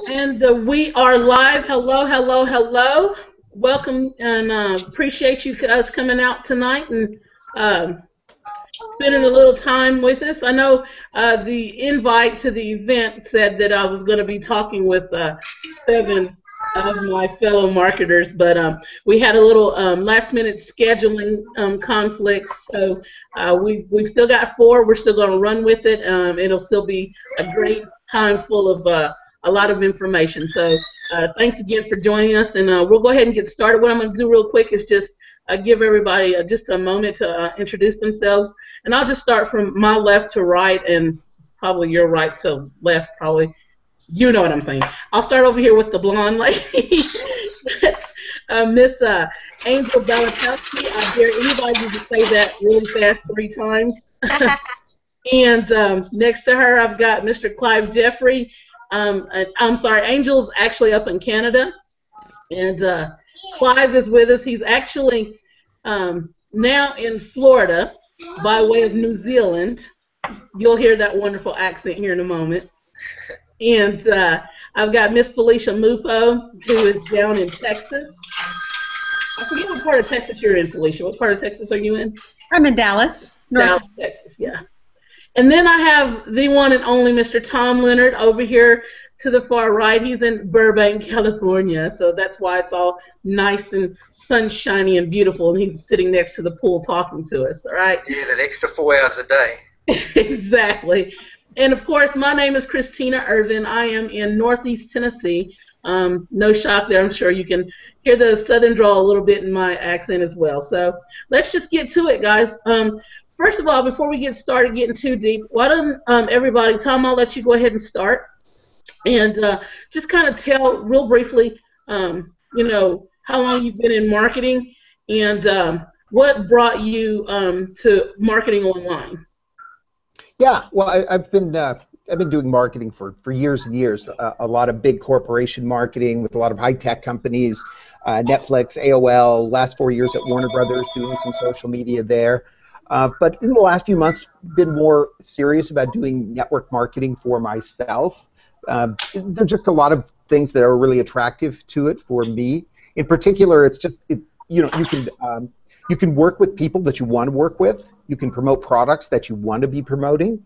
And we are live. Hello, hello, hello. Welcome and appreciate you guys coming out tonight and spending a little time with us. I know the invite to the event said that I was going to be talking with 7 of my fellow marketers, but we had a little last-minute scheduling conflicts, so we've still got 4. We're still going to run with it. It'll still be a great time full of a lot of information. So thanks again for joining us, and we'll go ahead and get started. What I'm going to do real quick is just give everybody just a moment to introduce themselves, and I'll just start from my left to right, and probably your right to left, probably. You know what I'm saying. I'll start over here with the blonde lady. That's Miss Angel Balatowski. I dare anybody to say that really fast 3 times. And next to her, I've got Mr. Clive Jeffrey. I'm sorry, Angel's actually up in Canada, and Clive is with us. He's actually now in Florida by way of New Zealand. You'll hear that wonderful accent here in a moment. And I've got Miss Felicia Mupo, who is down in Texas. I forget what part of Texas you're in, Felicia. What part of Texas are you in? I'm in Dallas. Dallas, Texas, yeah. And then I have the one and only Mr. Tom Leonard over here to the far right. He's in Burbank, California, so that's why it's all nice and sunshiny and beautiful, and he's sitting next to the pool talking to us, all right? Yeah, that extra 4 hours a day. Exactly. And, of course, my name is Christina Ervin. I am in Northeast Tennessee. No shock there. I'm sure you can hear the southern drawl a little bit in my accent as well. So let's just get to it, guys. First of all, before we get started getting too deep, why don't everybody, Tom, I'll let you go ahead and start. And just kind of tell real briefly, you know, how long you've been in marketing and what brought you to marketing online. Yeah, well, I've been doing marketing for years and years. A lot of big corporation marketing with a lot of high tech companies, Netflix, AOL. Last 4 years at Warner Brothers, doing some social media there. But in the last few months, been more serious about doing network marketing for myself. There are just a lot of things that are really attractive to it for me. In particular, it's just you know, you can work with people that you want to work with. You can promote products that you want to be promoting.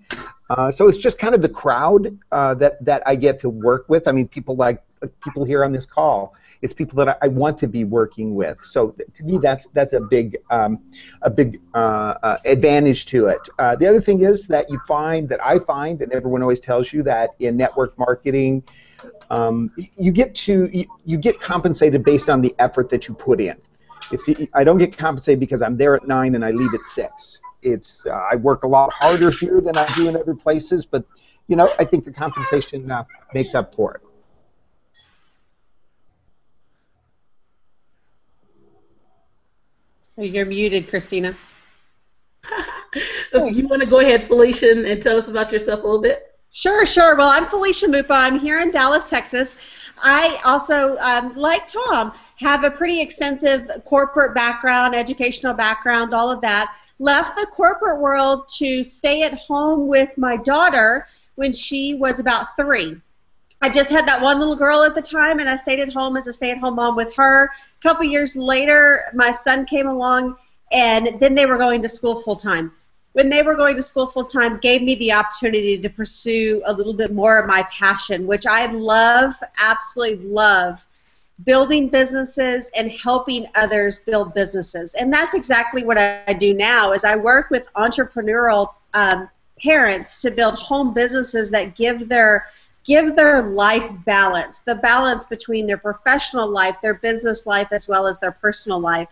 So it's just kind of the crowd that I get to work with. I mean, people like people here on this call. It's people that I want to be working with. So to me, that's a big advantage to it. The other thing is that I find, and everyone always tells you that in network marketing, you get compensated based on the effort that you put in. I don't get compensated because I'm there at 9 and I leave at 6. I work a lot harder here than I do in other places, but you know, I think the compensation makes up for it. You're muted, Christina. You want to go ahead, Felicia, and tell us about yourself a little bit? Sure. Well, I'm Felicia Mupa. I'm here in Dallas, Texas. I also, like Tom, have a pretty extensive corporate background, educational background, all of that. Left the corporate world to stay at home with my daughter when she was about 3. I just had that one little girl at the time, and I stayed at home as a stay-at-home mom with her. A couple years later, my son came along, and then they were going to school full-time. When they were going to school full-time, gave me the opportunity to pursue a little bit more of my passion, which I love, absolutely love, building businesses and helping others build businesses. And that's exactly what I do now, is I work with entrepreneurial parents to build home businesses that give their life balance, the balance between their professional life, their business life, as well as their personal life.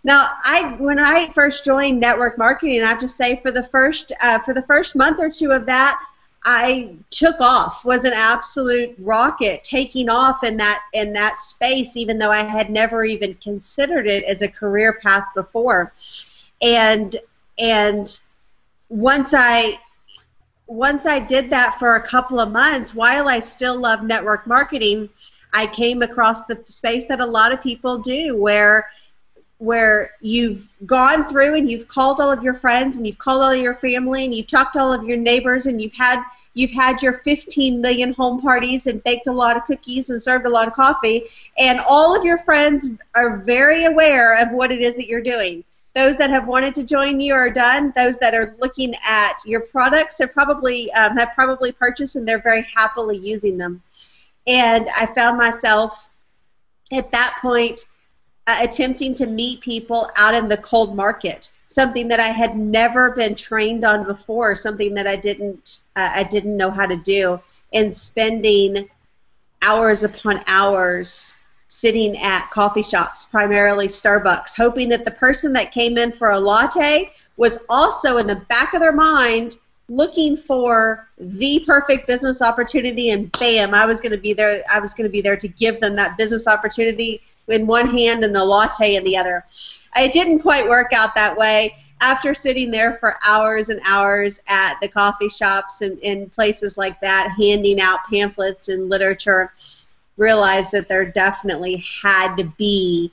Now, when I first joined network marketing, I have to say for the first month or 2 of that, I took off, was an absolute rocket, taking off in that space, even though I had never even considered it as a career path before. And once I did that for a couple of months, while I still love network marketing, I came across the space that a lot of people do, where where you've gone through and you've called all of your friends and you've called all of your family and you've talked to all of your neighbors and you've had your 15 million home parties and baked a lot of cookies and served a lot of coffee, and all of your friends are very aware of what it is that you're doing. Those that have wanted to join you are done. Those that are looking at your products have probably purchased, and they're very happily using them. And I found myself at that point attempting to meet people out in the cold market, something that I had never been trained on before, something that I didn't know how to do, and spending hours upon hours sitting at coffee shops, primarily Starbucks, hoping that the person that came in for a latte was also in the back of their mind looking for the perfect business opportunity, and bam, I was going to be there. I was going to be there to give them that business opportunity in one hand and the latte in the other. It didn't quite work out that way. After sitting there for hours and hours at the coffee shops and places like that, handing out pamphlets and literature, realized that there definitely had to be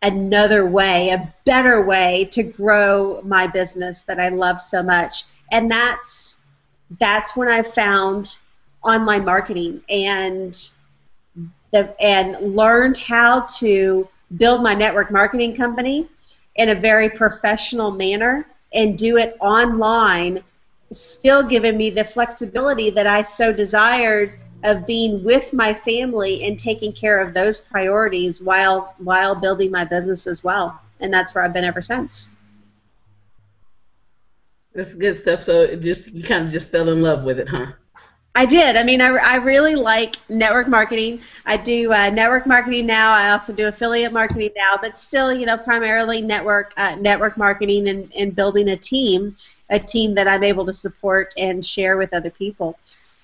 another way, a better way to grow my business that I love so much. And that's when I found online marketing and learned how to build my network marketing company in a very professional manner and do it online, still giving me the flexibility that I so desired of being with my family and taking care of those priorities while building my business as well. And that's where I've been ever since. That's good stuff. So you kind of just fell in love with it, huh? I did. I mean, I really like network marketing. I do network marketing now. I also do affiliate marketing now, but still, primarily network marketing and building a team that I'm able to support and share with other people.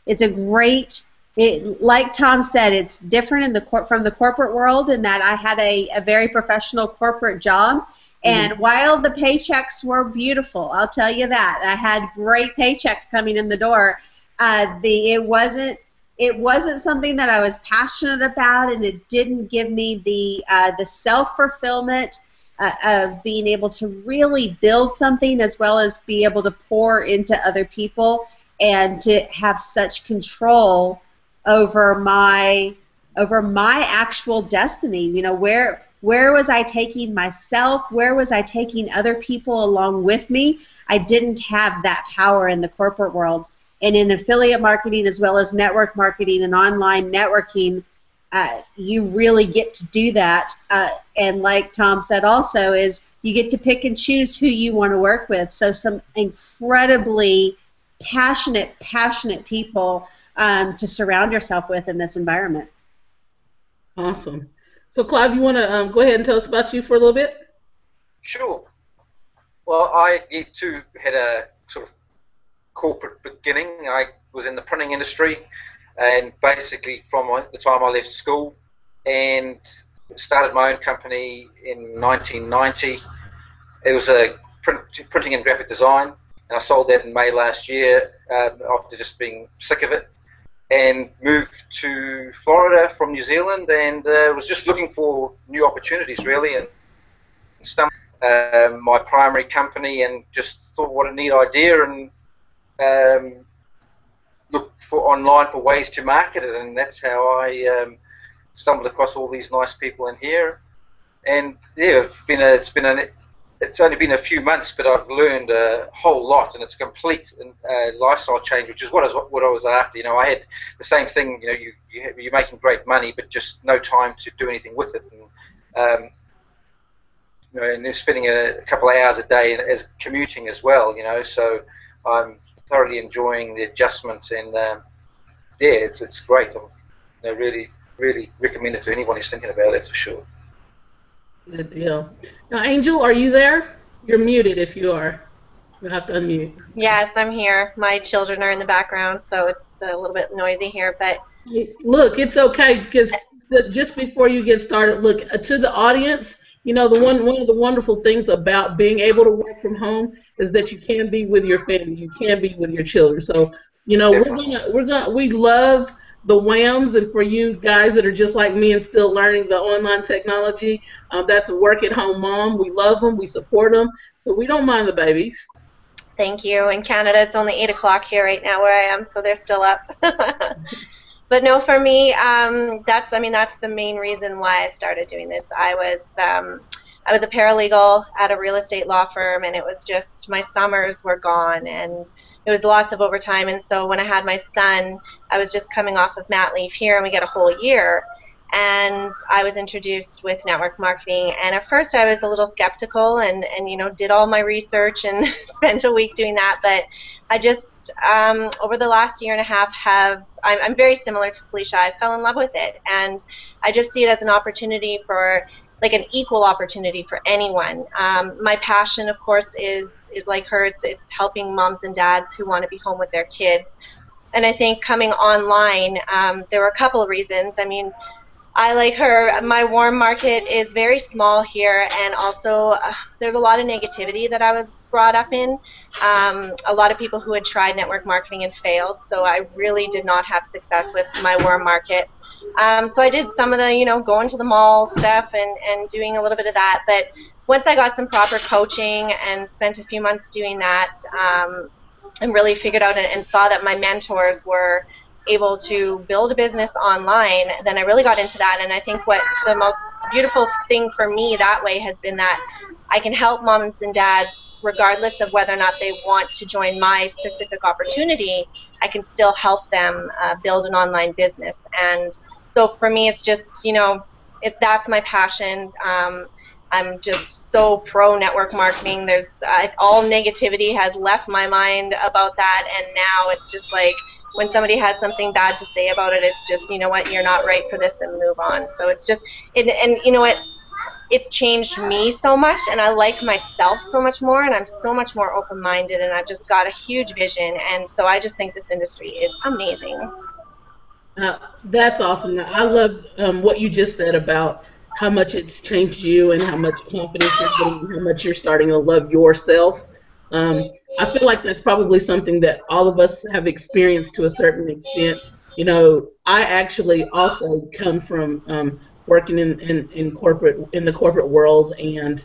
It's a great, like Tom said, it's different from the corporate world in that I had a very professional corporate job. And while the paychecks were beautiful, I'll tell you that, I had great paychecks coming in the door. It wasn't something that I was passionate about, and it didn't give me the self-fulfillment of being able to really build something as well as be able to pour into other people and to have such control over my actual destiny. Where was I taking myself? Where was I taking other people along with me? I didn't have that power in the corporate world. And in affiliate marketing as well as network marketing and online networking, you really get to do that. And like Tom said also, is you get to pick and choose who you want to work with. So some incredibly passionate people to surround yourself with in this environment. Awesome. So Clive, you want to go ahead and tell us about you for a little bit? Sure. Well, I too had a sort of corporate beginning. I was in the printing industry, and basically from the time I left school, and started my own company in 1990. It was a printing and graphic design, and I sold that in May last year after just being sick of it, and moved to Florida from New Zealand, and was just looking for new opportunities really, and stumbled my primary company and just thought what a neat idea, and looked online for ways to market it, and that's how I stumbled across all these nice people in here. And yeah, it's only been a few months, but I've learned a whole lot, and it's a complete lifestyle change, which is what I was after. I had the same thing. You're making great money, but just no time to do anything with it, and and spending a couple of hours a day as commuting as well. So I'm thoroughly enjoying the adjustment, and yeah, it's great. I really recommend it to anyone who's thinking about it, for sure. Good deal. Now, Angel, are you there? You're muted if you are. You'll have to unmute. Yes, I'm here. My children are in the background, so it's a little bit noisy here, but look, it's okay, because just before you get started, look, to the audience, one of the wonderful things about being able to work from home is that you can be with your family, you can be with your children. So, we love the whams, and for you guys that are just like me and still learning the online technology, that's a work-at-home mom. We love them. We support them. So we don't mind the babies. Thank you. In Canada, it's only 8 o'clock here right now where I am, so they're still up. But no, for me, that's the main reason why I started doing this. I was a paralegal at a real estate law firm, and it was just my summers were gone, and it was lots of overtime. And so when I had my son, I was just coming off of mat leave here, and we get a whole year. And I was introduced with network marketing, and at first I was a little skeptical and did all my research and spent a week doing that. But I just over the last year and a half I'm very similar to Felicia. I fell in love with it, and I just see it as an opportunity for, like, an equal opportunity for anyone. My passion, of course, is like her. It's helping moms and dads who want to be home with their kids. And I think coming online, there were a couple of reasons. I mean, I, like her, my warm market is very small here, and also there's a lot of negativity that I was brought up in. A lot of people who had tried network marketing and failed, so I really did not have success with my warm market. So I did some of the, going to the mall stuff and doing a little bit of that. But once I got some proper coaching and spent a few months doing that, and really figured out and saw that my mentors were able to build a business online, then I really got into that. And I think what the most beautiful thing for me that way has been that I can help moms and dads regardless of whether or not they want to join my specific opportunity. I can still help them build an online business. And so for me, it's just, that's my passion. I'm just so pro network marketing. There's all negativity has left my mind about that, and now it's just like, when somebody has something bad to say about it, it's just, you know what, you're not right for this, and move on. So it's just, and you know what, it's changed me so much, and I like myself so much more, and I'm so much more open-minded, and I've just got a huge vision, and so I just think this industry is amazing. That's awesome. I love what you just said about how much it's changed you and how much confidence you're getting, how much you're starting to love yourself. I feel like that's probably something that all of us have experienced to a certain extent. I actually also come from working in the corporate world, and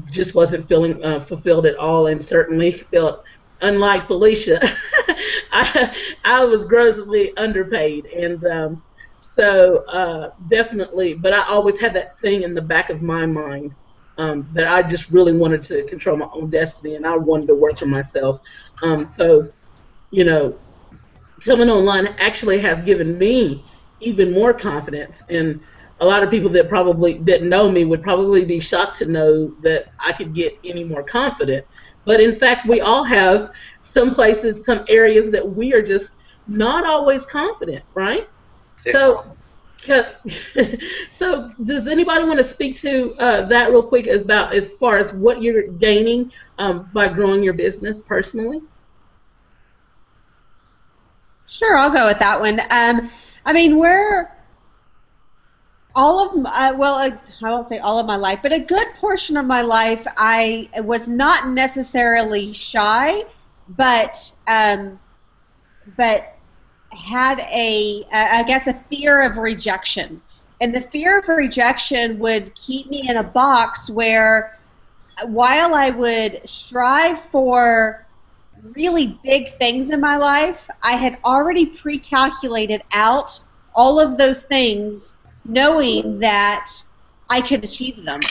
just wasn't feeling fulfilled at all, and certainly felt, unlike Felicia, I was grossly underpaid, and so definitely. But I always had that thing in the back of my mind. That I just really wanted to control my own destiny, and I wanted to work for myself. So, coming online actually has given me even more confidence. And a lot of people that probably didn't know me would probably be shocked to know that I could get any more confident. But in fact, we all have some places, some areas that we are just not always confident, right? Definitely. So does anybody want to speak to that real quick as far as what you're gaining by growing your business personally? Sure, I'll go with that one. I mean, we're all of I won't say all of my life, but a good portion of my life, I was not necessarily shy, but had I guess a fear of rejection. And the fear of rejection would keep me in a box where, while I would strive for really big things in my life, I had already pre-calculated out all of those things, knowing that I could achieve them.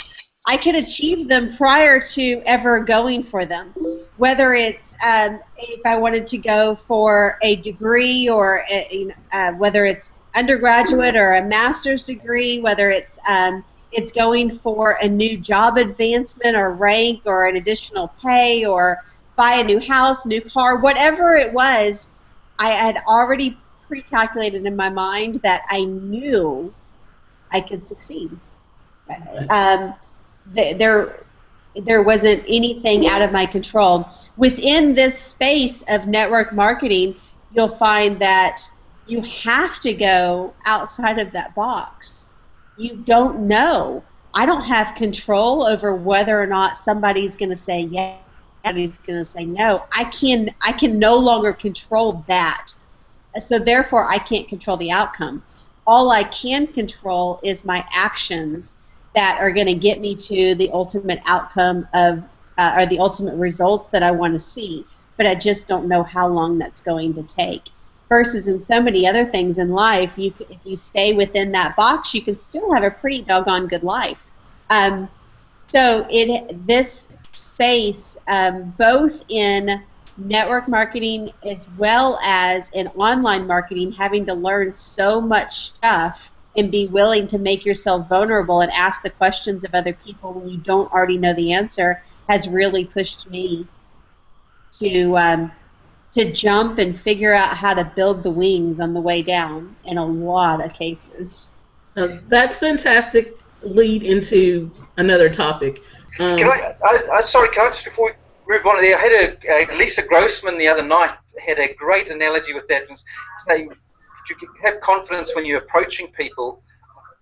I could achieve them prior to ever going for them. Whether it's if I wanted to go for a degree, or whether it's undergraduate or a master's degree, whether it's going for a new job advancement or rank or an additional pay, or buy a new house, new car, whatever it was, I had already pre-calculated in my mind that I knew I could succeed. There wasn't anything out of my control. Within this space of network marketing, you'll find that you have to go outside of that box. You don't know. I don't have control over whether or not somebody's going to say yes, somebody's going to say no. I can no longer control that. so therefore I can't control the outcome. All I can control is my actions that are going to get me to the ultimate outcome of, or the ultimate results that I want to see, but I just don't know how long that's going to take. Versus in so many other things in life, if you stay within that box, you can still have a pretty doggone good life. So this space, both in network marketing as well as in online marketing, having to learn so much stuff and be willing to make yourself vulnerable and ask the questions of other people when you don't already know the answer, has really pushed me to jump and figure out how to build the wings on the way down in a lot of cases. That's fantastic. Lead into another topic. Can I just, before we move on there, I had Lisa Grossman the other night had a great analogy with that. Saying you have confidence when you're approaching people.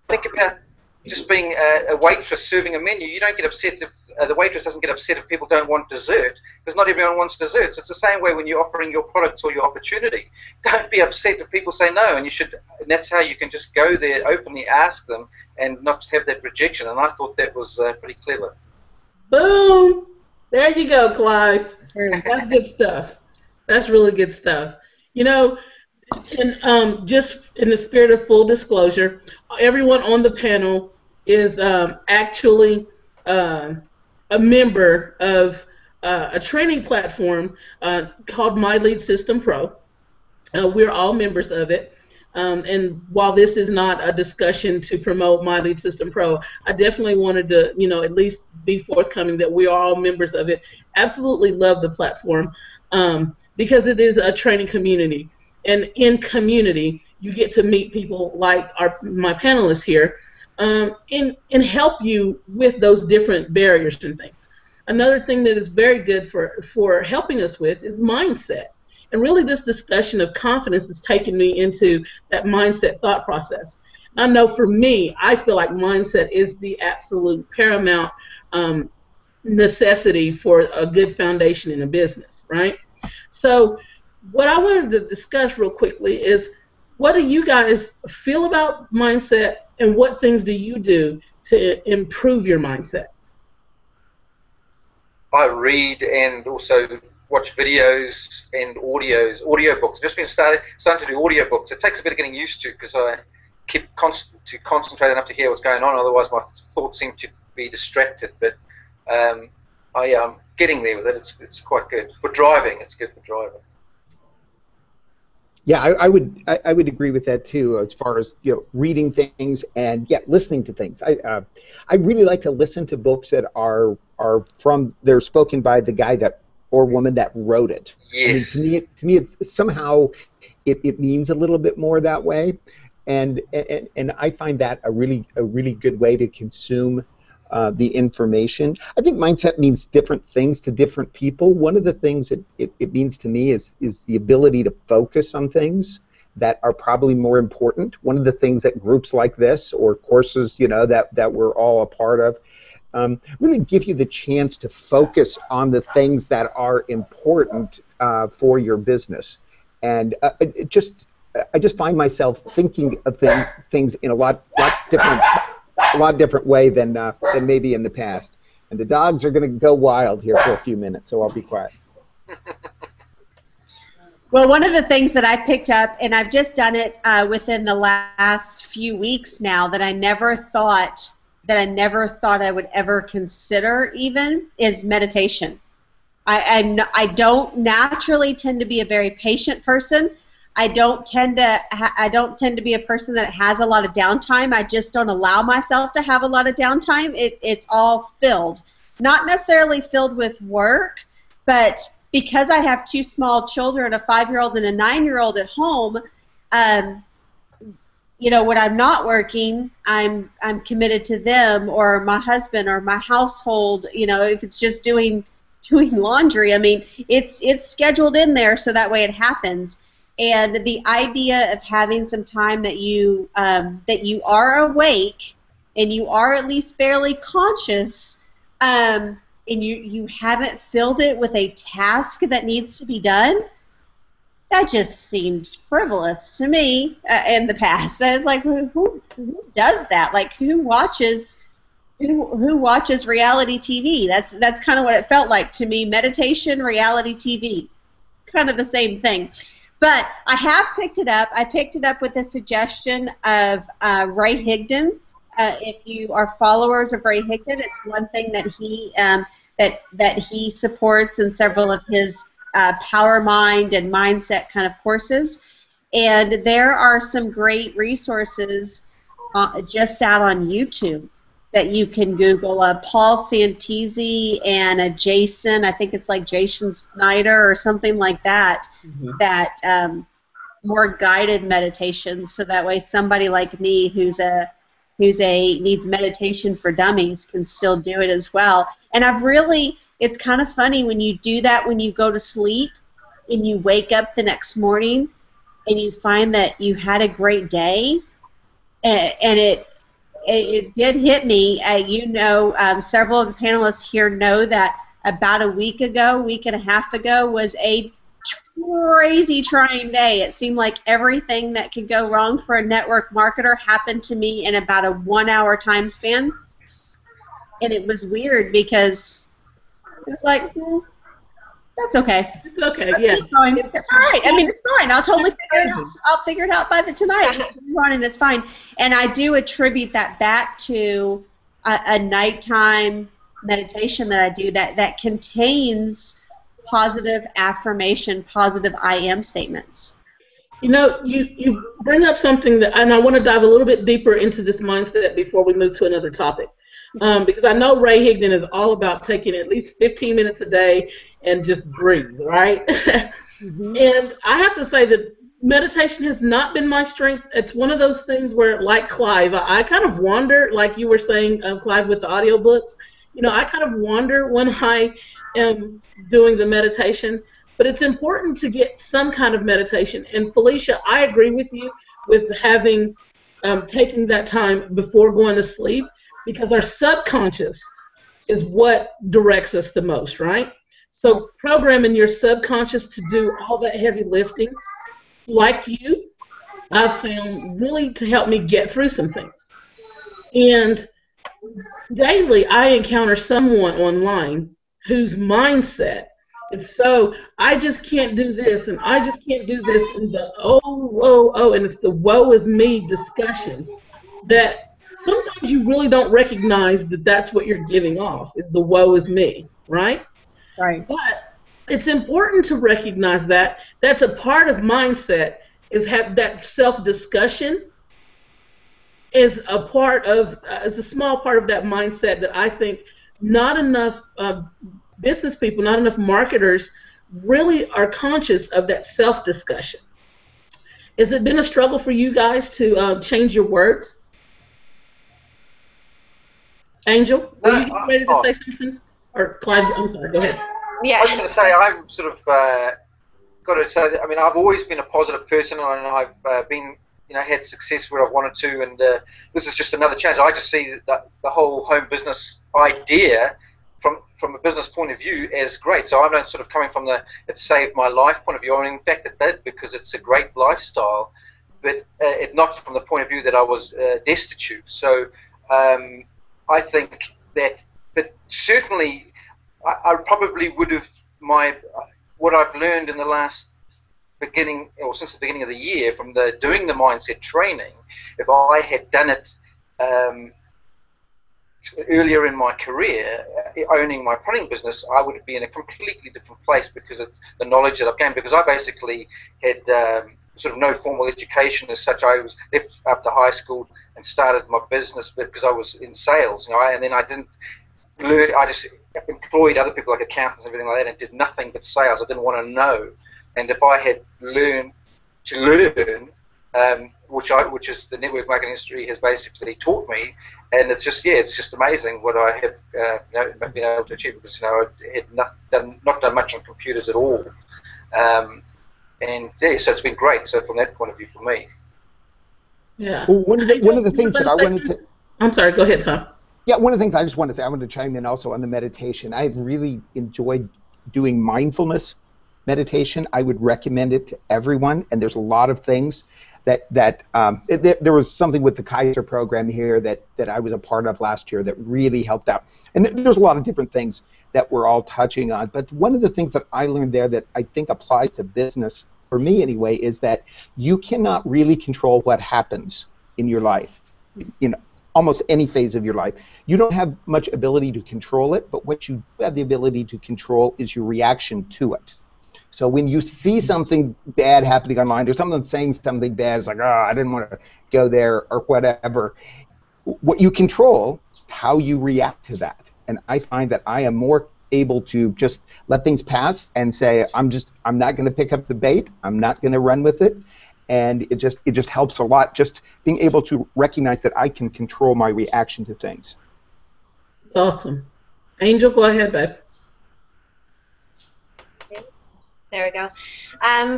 Think about just being a waitress serving a menu. You don't get upset if the waitress doesn't get upset if people don't want dessert, because not everyone wants desserts. It's the same way when you're offering your products or your opportunity. Don't be upset if people say no, and that's how you can just go there, openly ask them, and not have that rejection. And I thought that was pretty clever. Boom! There you go, Clive. That's good stuff. That's really good stuff. You know, and just in the spirit of full disclosure, everyone on the panel is actually a member of a training platform called My Lead System Pro. We're all members of it. And while this is not a discussion to promote My Lead System Pro, I definitely wanted to, at least be forthcoming that we are all members of it. Absolutely love the platform because it is a training community. And in community, you get to meet people like my panelists here and help you with those different barriers and things. Another thing that is very good for helping us with is mindset. And really this discussion of confidence has taken me into that mindset thought process. I know for me, I feel like mindset is the absolute paramount necessity for a good foundation in a business, right? So what I wanted to discuss real quickly is, what do you guys feel about mindset, and what things do you do to improve your mindset? I read and also watch videos and audiobooks. I've just been starting to do audiobooks. It takes a bit of getting used to because I keep to concentrate enough to hear what's going on. Otherwise, my thoughts seem to be distracted. But I am getting there with it. It's quite good for driving. It's good for driving. Yeah, I would agree with that too, as far as reading things and listening to things. I really like to listen to books that are they're spoken by the guy or woman that wrote it. Yes. I mean, to me, it's somehow it means a little bit more that way, and I find that a really good way to consume the information. I think mindset means different things to different people. One of the things that it means to me is the ability to focus on things that are probably more important. One of the things that groups like this or courses, that we're all a part of, really give you the chance to focus on the things that are important for your business. And I just find myself thinking of things in a lot different way than maybe in the past. And the dogs are going to go wild here for a few minutes, so I'll be quiet. Well, one of the things that I picked up, and I've just done it within the last few weeks now, that I never thought I would ever consider even, is meditation. I don't naturally tend to be a very patient person. I don't tend to be a person that has a lot of downtime. I just don't allow myself to have a lot of downtime. It's all filled, not necessarily filled with work, but because I have two small children, a 5-year-old and a 9-year-old at home. When I'm not working, I'm committed to them or my husband or my household. If it's just doing laundry, I mean, it's scheduled in there so that way it happens. And the idea of having some time that you are awake and you are at least fairly conscious, and you haven't filled it with a task that needs to be done, that just seemed frivolous to me in the past. And it's like, who does that? Like, who watches reality TV? That's kind of what it felt like to me. Meditation, reality TV, kind of the same thing. But I have picked it up. I picked it up with the suggestion of Ray Higdon. If you are followers of Ray Higdon, it's one thing that he that he supports in several of his Power Mind and Mindset kind of courses. And there are some great resources just out on YouTube that you can Google. Paul Santisi and a Jason, I think it's like Jason Snyder or something like that, that more guided meditations, so that way somebody like me who's needs meditation for dummies can still do it as well. And it's kind of funny when you do that when you go to sleep and you wake up the next morning and you find that you had a great day, and it did hit me. Several of the panelists here know that about a week and a half ago was a crazy trying day. It seemed like everything that could go wrong for a network marketer happened to me in about a 1 hour time span. And it was weird because it was like, that's okay. It's okay. Let's yeah. keep going. It's all right. I mean, it's fine. I'll totally figure it out. I'll figure it out by tonight. And it's fine. And I do attribute that back to a nighttime meditation that I do that contains positive affirmation, positive I am statements. You know, you bring up something that, and I want to dive a little bit deeper into this mindset before we move to another topic. Because I know Ray Higdon is all about taking at least 15 minutes a day and just breathe, right? And I have to say that meditation has not been my strength. It's one of those things where, like Clive, I kind of wander, like you were saying, Clive, with the audiobooks. You know, I kind of wander when I am doing the meditation. But it's important to get some kind of meditation. And Felicia, I agree with you with having taking that time before going to sleep, because our subconscious is what directs us the most, right? So programming your subconscious to do all that heavy lifting, like you, I've found really to help me get through some things. And daily I encounter someone online whose mindset is so, I just can't do this, and I just can't do this, and the and it's the woe is me discussion that sometimes you really don't recognize that that's what you're giving off, is the woe is me, right? Right. But it's important to recognize that that's a part of mindset, is have that self-discussion is a part of, is a small part of that mindset that I think not enough business people, not enough marketers really are conscious of, that self-discussion. Has it been a struggle for you guys to change your words? Angel, were you ready to say something? Or Clive, I'm sorry, go ahead. Yeah. I was going to say, I'm sort of got to say that, I mean, I've always been a positive person, and I've been, had success where I've wanted to, and this is just another challenge. I just see that the whole home business idea from a business point of view as great. So I'm not sort of coming from the it saved my life point of view. I mean, in fact, it did, because it's a great lifestyle, but it not from the point of view that I was destitute. So I think that, but certainly I probably would have what I've learned in the last since the beginning of the year from doing the mindset training, if I had done it earlier in my career, owning my printing business, I would be in a completely different place because of the knowledge that I've gained. Because I basically had sort of no formal education as such. I was left after high school and started my business because I was in sales, and then I didn't learn. I just employed other people like accountants and everything like that, and did nothing but sales. I didn't want to know. And if I had learned to learn, which is the network marketing industry has basically taught me, and it's just amazing what I have been able to achieve, because I had not done much on computers at all, and so it's been great. So from that point of view, for me, yeah. Well, one of the things that I wanted to. I'm sorry. Go ahead, Tom. Yeah, one of the things I just wanted to say, I wanted to chime in also on the meditation. I've really enjoyed doing mindfulness meditation. I would recommend it to everyone, and there's a lot of things there was something with the Kaiser program here that I was a part of last year that really helped out. And there's a lot of different things that we're all touching on. But one of the things that I learned there that I think applies to business, for me anyway, is that you cannot really control what happens in your life, in almost any phase of your life. You don't have much ability to control it, but what you have the ability to control is your reaction to it. So when you see something bad happening online, or someone saying something bad, it's like, oh, I didn't want to go there, or whatever. What you control, how you react to that. And I find that I am more able to just let things pass and say, I'm not going to pick up the bait. I'm not going to run with it. And it just helps a lot, just being able to recognize that I can control my reaction to things. It's awesome. Angel, go ahead, babe. There we go.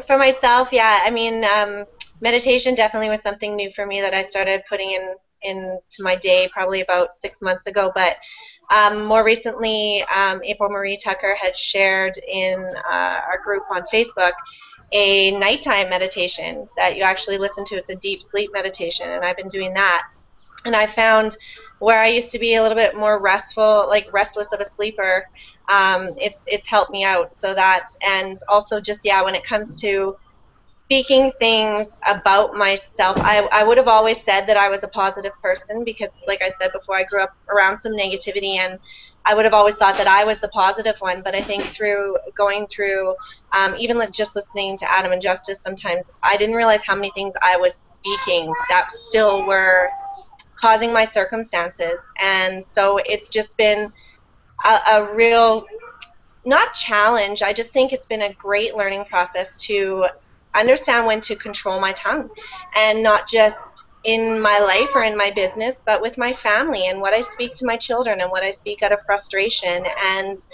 For myself, yeah, I mean, meditation definitely was something new for me that I started putting into my day probably about 6 months ago. But more recently, April Marie Tucker had shared in our group on Facebook a nighttime meditation that you actually listen to. It's a deep sleep meditation, and I've been doing that. And I found where I used to be a little bit more restful, like restless of a sleeper, it's helped me out. So that, and also just, yeah, when it comes to speaking things about myself, I would have always said that I was a positive person because, like I said before, I grew up around some negativity, and I would have always thought that I was the positive one. But I think through going through, even just listening to Adam and Justice, sometimes I didn't realize how many things I was speaking that still were causing my circumstances. And so it's just been a real, not challenge, I just think it's been a great learning process to understand when to control my tongue, and not just in my life or in my business, but with my family and what I speak to my children and what I speak out of frustration. And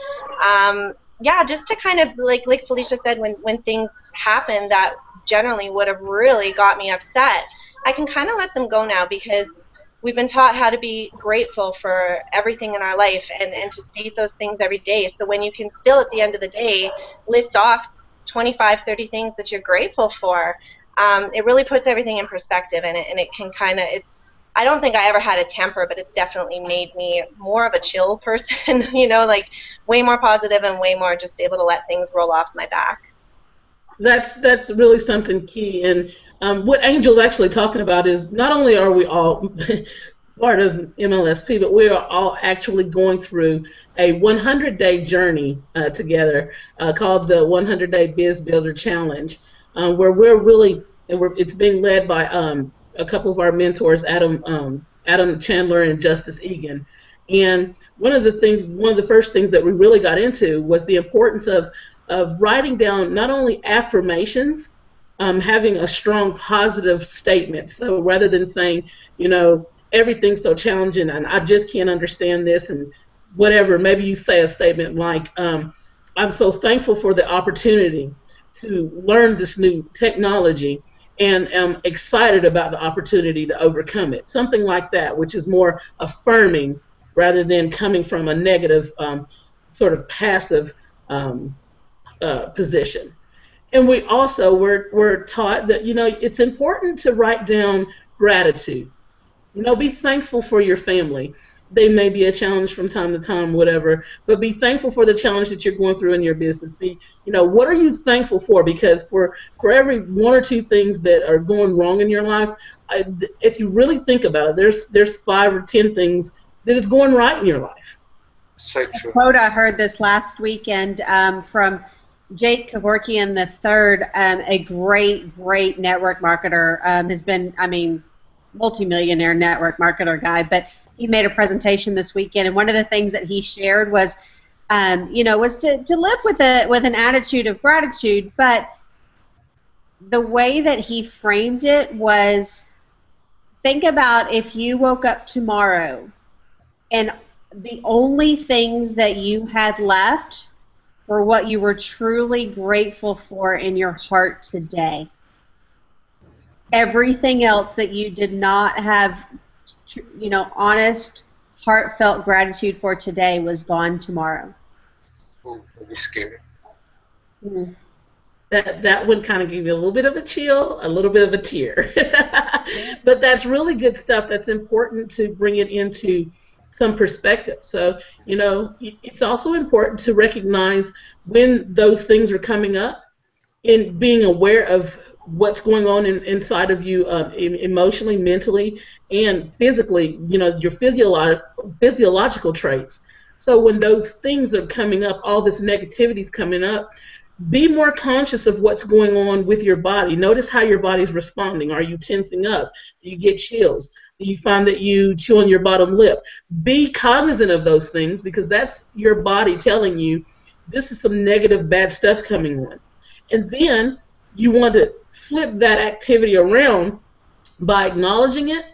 yeah, just to kind of, like Felicia said, when things happen that generally would have really got me upset, I can kind of let them go now, because we've been taught how to be grateful for everything in our life, and to state those things every day. So when you can still, at the end of the day, list off 25, 30 things that you're grateful for, it really puts everything in perspective, and it can kind of, I don't think I ever had a temper, but it's definitely made me more of a chill person, like way more positive and way more just able to let things roll off my back. That's really something key. And what Angel's actually talking about is not only are we all part of MLSP, but we are all actually going through a 100-day journey together called the 100-Day Biz Builder Challenge, where we're really, it's being led by a couple of our mentors, Adam Chandler and Justice Egan. And one of the first things that we really got into was the importance of writing down not only affirmations, having a strong positive statement. So rather than saying, everything's so challenging and I just can't understand this and whatever, maybe you say a statement like, I'm so thankful for the opportunity to learn this new technology and am excited about the opportunity to overcome it. Something like that, which is more affirming rather than coming from a negative sort of passive position. And we also were taught that, it's important to write down gratitude. Be thankful for your family. They may be a challenge from time to time, whatever, but be thankful for the challenge that you're going through in your business. What are you thankful for? Because for every one or two things that are going wrong in your life, if you really think about it, there's 5 or 10 things that is going right in your life. So true. A quote I heard this last weekend from Jake Kevorkian III, a great network marketer, has been, multimillionaire network marketer guy, but he made a presentation this weekend, and one of the things that he shared was, was to live with an attitude of gratitude, but the way that he framed it was, think about if you woke up tomorrow and the only things that you had left were what you were truly grateful for in your heart today. Everything else that you did not have, honest, heartfelt gratitude for today was gone tomorrow. Oh, that'd be scary. Mm-hmm. that would kind of give you a little bit of a chill, a little bit of a tear. But that's really good stuff. That's important to bring it into some perspective. So, it's also important to recognize when those things are coming up and being aware of what's going on inside of you, emotionally, mentally, and physically, your physiological traits. So when those things are coming up, all this negativity is coming up, be more conscious of what's going on with your body. Notice how your body's responding. Are you tensing up? Do you get chills? Do you find that you chew on your bottom lip? Be cognizant of those things, because that's your body telling you this is some negative, bad stuff coming on. And then you want to flip that activity around by acknowledging it,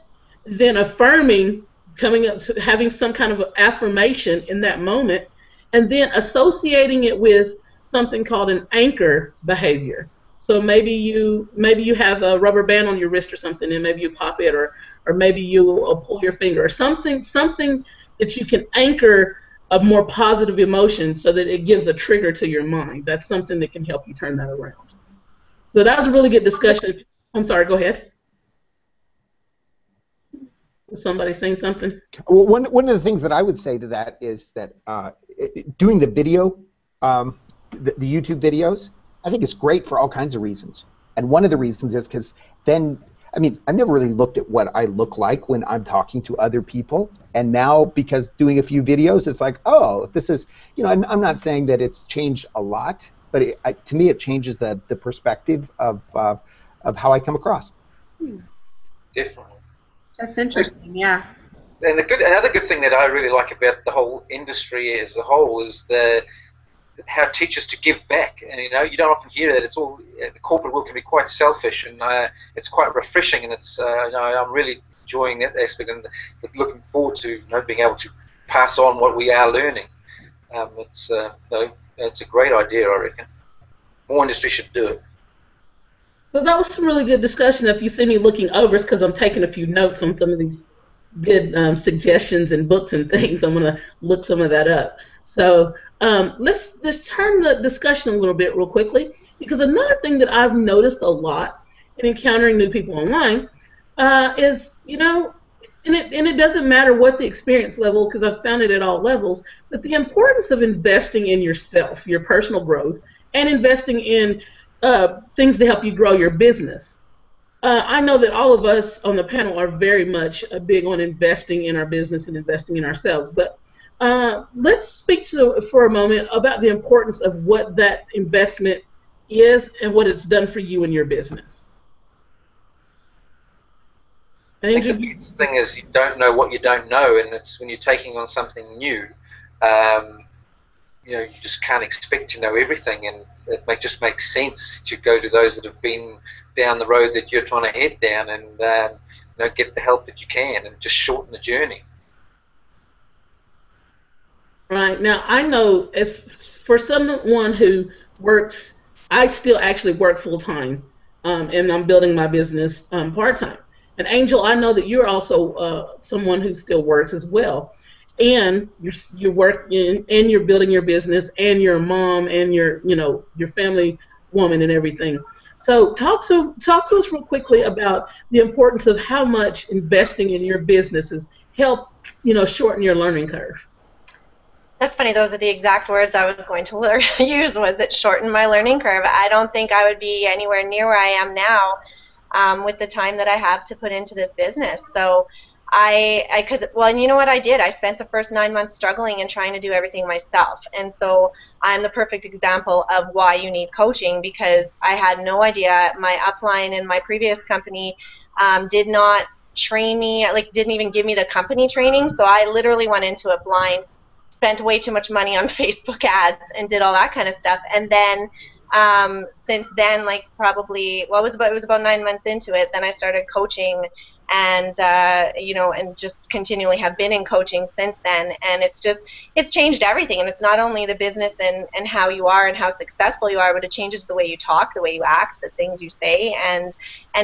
then affirming, coming up, having some kind of affirmation in that moment, and then associating it with something called an anchor behavior. So maybe you have a rubber band on your wrist or something, and maybe you pop it, or maybe you pull your finger, or something that you can anchor a more positive emotion so that it gives a trigger to your mind. That's something that can help you turn that around. So that was a really good discussion. I'm sorry, go ahead. Was somebody saying something? Well, one of the things that I would say to that is that doing the video, the YouTube videos, I think it's great for all kinds of reasons. And one of the reasons is because then, I've never really looked at what I look like when I'm talking to other people. And now, because doing a few videos, it's like, oh, this is, I'm not saying that it's changed a lot, but to me, it changes the perspective of how I come across. Definitely. That's interesting, yeah. And another good thing that I really like about the whole industry as a whole is how it teaches to give back. And you don't often hear that. It's all, the corporate world can be quite selfish, and it's quite refreshing. And it's I'm really enjoying that aspect, and looking forward to being able to pass on what we are learning. It's a great idea, I reckon. More industry should do it. So that was some really good discussion. If you see me looking over, it's because I'm taking a few notes on some of these good suggestions and books and things. I'm going to look some of that up. So let's just turn the discussion a little bit real quickly, because another thing that I've noticed a lot in encountering new people online is, and it doesn't matter what the experience level, because I've found it at all levels, but the importance of investing in yourself, your personal growth, and investing in things to help you grow your business. I know that all of us on the panel are very much big on investing in our business and investing in ourselves, but let's speak for a moment about the importance of what that investment is and what it's done for you and your business. I think the biggest thing is you don't know what you don't know, and it's when you're taking on something new, you just can't expect to know everything, and it just makes sense to go to those that have been down the road that you're trying to head down, and get the help that you can, and just shorten the journey. Right. Now, I know as for someone who works, I still actually work full-time, and I'm building my business part-time. And Angel, I know that you're also someone who still works as well. And you're working, and you're building your business, and you're a mom, and you're your family woman and everything. So talk to us real quickly about the importance of how much investing in your businesses help shorten your learning curve. That's funny. Those are the exact words I was going to use. Was it shorten my learning curve? I don't think I would be anywhere near where I am now with the time that I have to put into this business. So. And you know what I did? I spent the first 9 months struggling and trying to do everything myself. And so I'm the perfect example of why you need coaching, because I had no idea. My upline in my previous company did not train me, didn't even give me the company training. So I literally went into it blind, spent way too much money on Facebook ads and did all that kind of stuff. And then since then, it was about 9 months into it, then I started coaching, and and just continually have been in coaching since then. And it's changed everything. And it's not only the business and how you are and how successful you are, but it changes the way you talk, the way you act, the things you say, and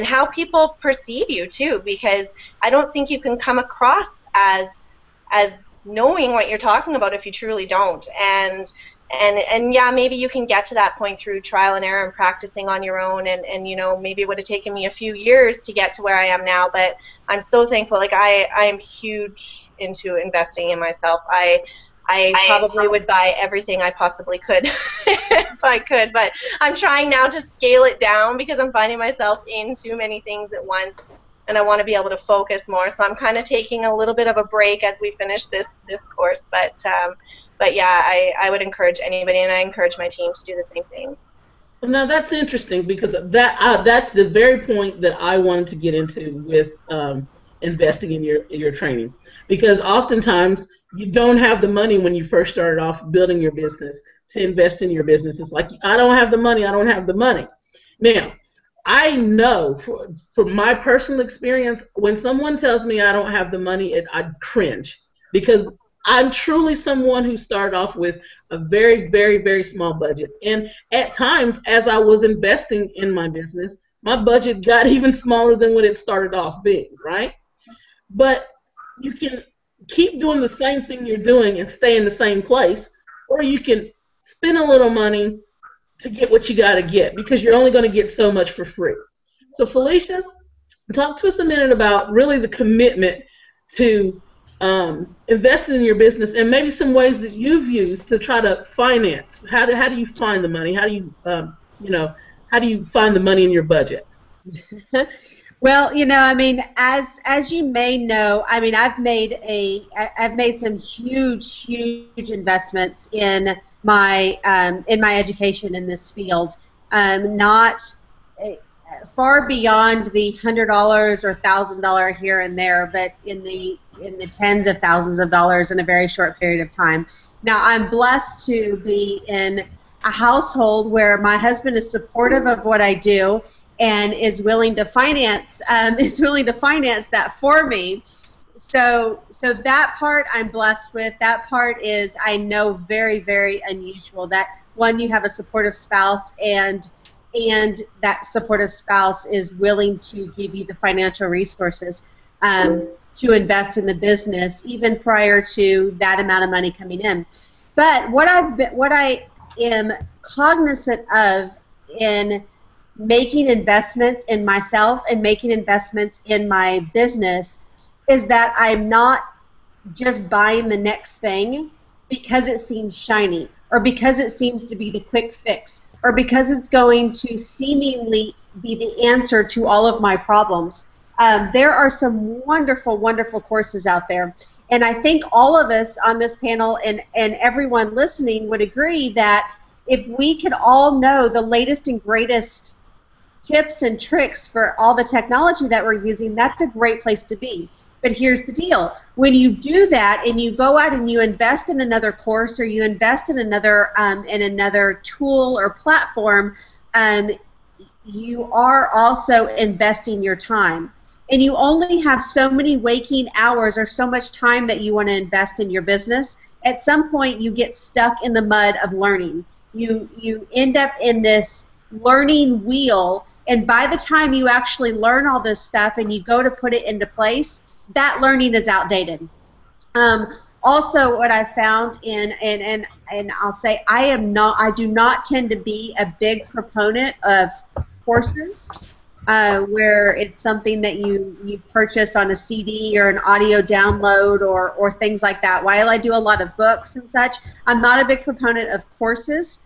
how people perceive you too, because I don't think you can come across as knowing what you're talking about if you truly don't. And and yeah, maybe you can get to that point through trial and error and practicing on your own, and you know, maybe it would have taken me a few years to get to where I am now, but I'm so thankful. Like I am huge into investing in myself. I probably would buy everything I possibly could if I could, but I'm trying now to scale it down because I'm finding myself in too many things at once, and I want to be able to focus more. So I'm kind of taking a little bit of a break as we finish this course, but yeah, I would encourage anybody, and I encourage my team to do the same thing. Now that's interesting because that's the very point that I wanted to get into with investing in your training, because oftentimes you don't have the money when you first started off building your business to invest in your business. It's like, I don't have the money, I don't have the money. Now, I know from my personal experience, when someone tells me I don't have the money, I cringe, because I'm truly someone who started off with a very, very, very small budget. And at times, as I was investing in my business, my budget got even smaller than what it started off being, right? But you can keep doing the same thing you're doing and stay in the same place, or you can spend a little money to get what you got to get, because you're only going to get so much for free. So Felicia, talk to us a minute about really the commitment to investing in your business, and maybe some ways that you've used to try to finance. How do you find the money? How do you how do you find the money in your budget? Well, you know, I mean, as you may know, I mean, I've made some huge investments in my education in this field, not far beyond the $100 or $1,000 here and there, but in the tens of thousands of dollars in a very short period of time. Now, I'm blessed to be in a household where my husband is supportive of what I do and is willing to finance that for me. So that part I'm blessed with. That part is, I know, very, very unusual. That one, you have a supportive spouse, and that supportive spouse is willing to give you the financial resources to invest in the business, even prior to that amount of money coming in. But what I am cognizant of in making investments in myself and making investments in my business is that I'm not just buying the next thing because it seems shiny, or because it seems to be the quick fix, or because it's going to seemingly be the answer to all of my problems. There are some wonderful, wonderful courses out there, and I think all of us on this panel and everyone listening would agree that if we could all know the latest and greatest tips and tricks for all the technology that we're using, that's a great place to be. But here's the deal. When you do that and you go out and you invest in another course, or you invest in another tool or platform, you are also investing your time. And you only have so many waking hours or so much time that you want to invest in your business. At some point, you get stuck in the mud of learning. You end up in this learning wheel, and by the time you actually learn all this stuff and you go to put it into place, that learning is outdated. Also, what I found and I'll say, I do not tend to be a big proponent of courses where it's something that you purchase on a CD or an audio download or things like that. While I do a lot of books and such, I'm not a big proponent of courses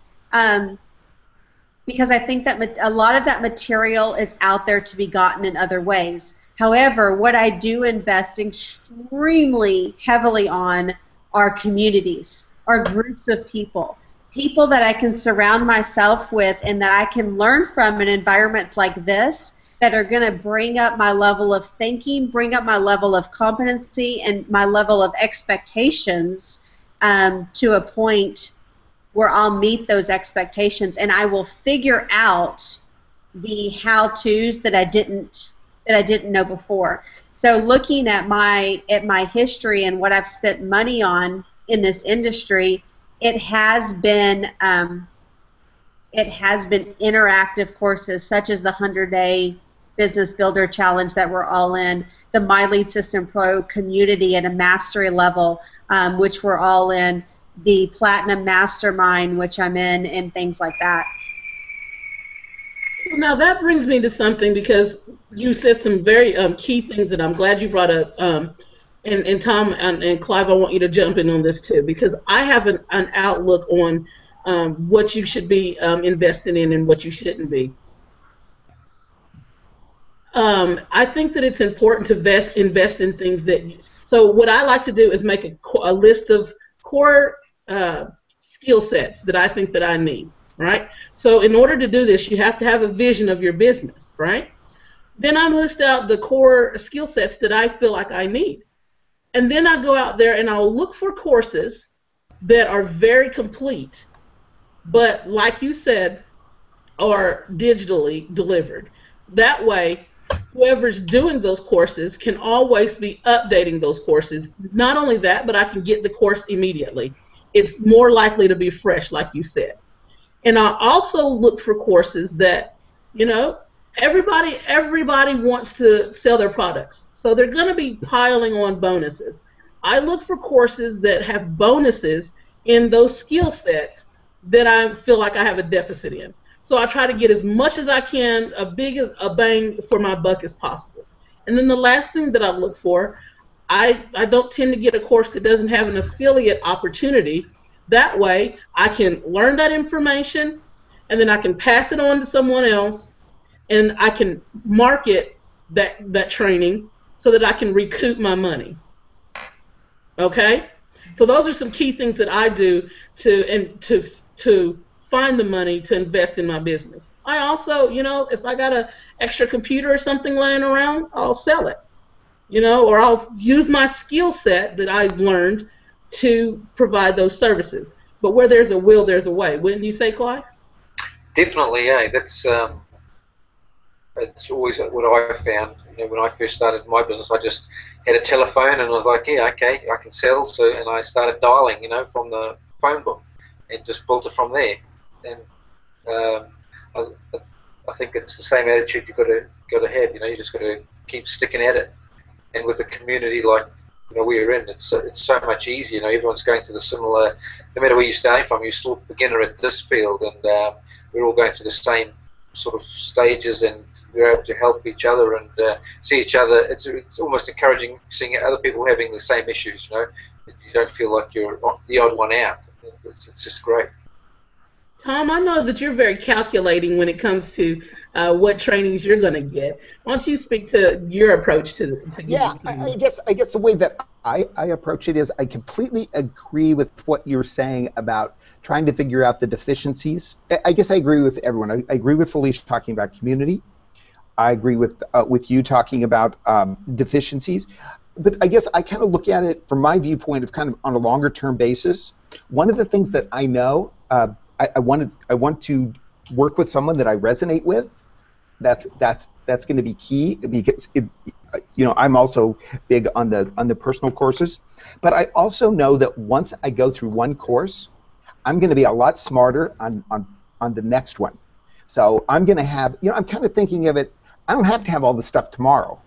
because I think that a lot of that material is out there to be gotten in other ways. However, what I do invest extremely heavily on are communities, are groups of people that I can surround myself with and that I can learn from in environments like this, that are going to bring up my level of thinking, bring up my level of competency and my level of expectations to a point where I'll meet those expectations, and I will figure out the how-tos that I didn't know before. So looking at my history and what I've spent money on in this industry, it has been interactive courses such as the 100-Day Business Builder Challenge that we're all in, the My Lead System Pro community at a mastery level, which we're all in. the Platinum Mastermind, which I'm in, and things like that. So now that brings me to something, because you said some very key things that I'm glad you brought up. And Tom and Clive, I want you to jump in on this too, because I have an outlook on what you should be investing in and what you shouldn't be. I think that it's important to invest in things that. So what I like to do is make a list of core skill sets that I think that I need. Right. So in order to do this, you have to have a vision of your business. Right. Then I list out the core skill sets that I feel like I need. And then I go out there and I'll look for courses that are very complete, but like you said, are digitally delivered. That way, whoever's doing those courses can always be updating those courses. Not only that, but I can get the course immediately. It's more likely to be fresh, like you said. And I also look for courses that, everybody wants to sell their products. So they're going to be piling on bonuses. I look for courses that have bonuses in those skill sets that I feel like I have a deficit in. So I try to get as much as I can, a bang for my buck as possible. And then the last thing that I look for, I don't tend to get a course that doesn't have an affiliate opportunity. That way I can learn that information, and then I can pass it on to someone else, and I can market that training so that I can recoup my money. Okay? So those are some key things that I do to find the money to invest in my business. I also, if I got an extra computer or something laying around, I'll sell it. Or I'll use my skill set that I've learned to provide those services. But where there's a will, there's a way. Wouldn't you say, Clive? Definitely, yeah. That's it's always what I found. When I first started my business, I just had a telephone and I was like, yeah, okay, I can sell. So, and I started dialing, from the phone book, and just built it from there. And I think it's the same attitude you've got to have. You just got to keep sticking at it. And with a community like we're in, it's so much easier. Everyone's going through the similar. No matter where you're starting from, you're still a beginner at this field, and we're all going through the same sort of stages, and we're able to help each other and see each other. It's almost encouraging seeing other people having the same issues. You don't feel like you're the odd one out. It's just great. Tom, I know that you're very calculating when it comes to what trainings you're going to get. Why don't you speak to your approach to yeah, I guess the way that I approach it is I completely agree with what you're saying about trying to figure out the deficiencies. I guess I agree with everyone. I agree with Felicia talking about community. I agree with you talking about deficiencies. But I guess I kind of look at it from my viewpoint of kind of on a longer term basis. One of the things that I know, I want to work with someone that I resonate with. That's going to be key, because I'm also big on the personal courses. But I also know that once I go through one course, I'm going to be a lot smarter on the next one. So I'm going to have, I'm kind of thinking of it. I don't have to have all the stuff tomorrow.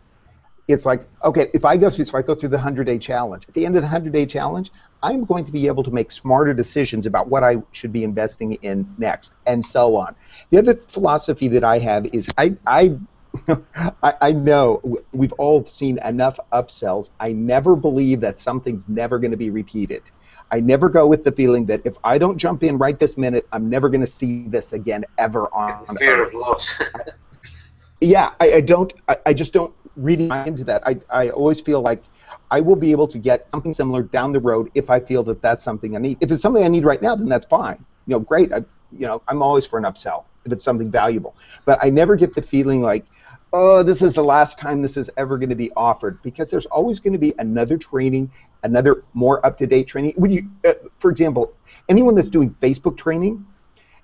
It's like, okay, if I go through the 100-day challenge, at the end of the 100-day challenge, I'm going to be able to make smarter decisions about what I should be investing in next, and so on. The other philosophy that I have is I know we've all seen enough upsells. I never believe that something's never going to be repeated. I never go with the feeling that if I don't jump in right this minute, I'm never going to see this again ever on the fear of loss. Yeah, I just don't really buy into that. I always feel like I will be able to get something similar down the road if I feel that that's something I need. If it's something I need right now, then that's fine. Great. I'm always for an upsell if it's something valuable. But I never get the feeling like, oh, this is the last time this is ever going to be offered, because there's always going to be another training, another more up-to-date training. For example, anyone that's doing Facebook training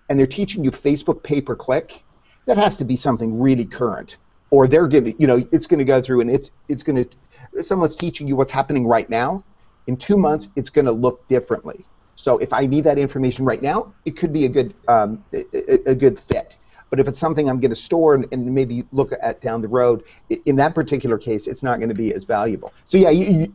and they're teaching you Facebook pay-per-click, that has to be something really current. Or they're going to, it's going to go through and it's going to, someone's teaching you what's happening right now. In 2 months, it's going to look differently. So if I need that information right now, it could be a good fit. But if it's something I'm going to store and maybe look at down the road, in that particular case, it's not going to be as valuable. So yeah, you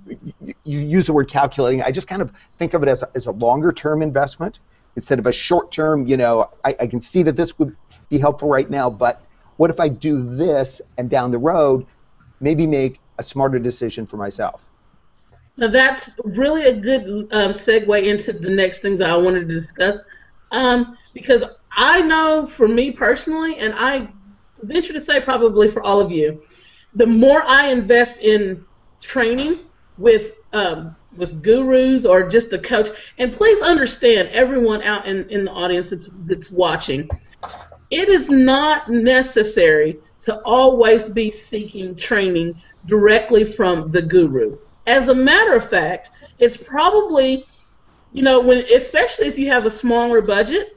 use the word calculating. I just kind of think of it as a longer-term investment instead of a short-term, you know, I can see that this would be helpful right now, but what if I do this and down the road, maybe make a smarter decision for myself? Now that's really a good segue into the next thing that I wanted to discuss, because I know for me personally, and I venture to say probably for all of you, the more I invest in training with gurus or just the coach, and please understand, everyone out in the audience that's watching, it is not necessary to always be seeking training directly from the guru. As a matter of fact, it's probably, you know, especially if you have a smaller budget,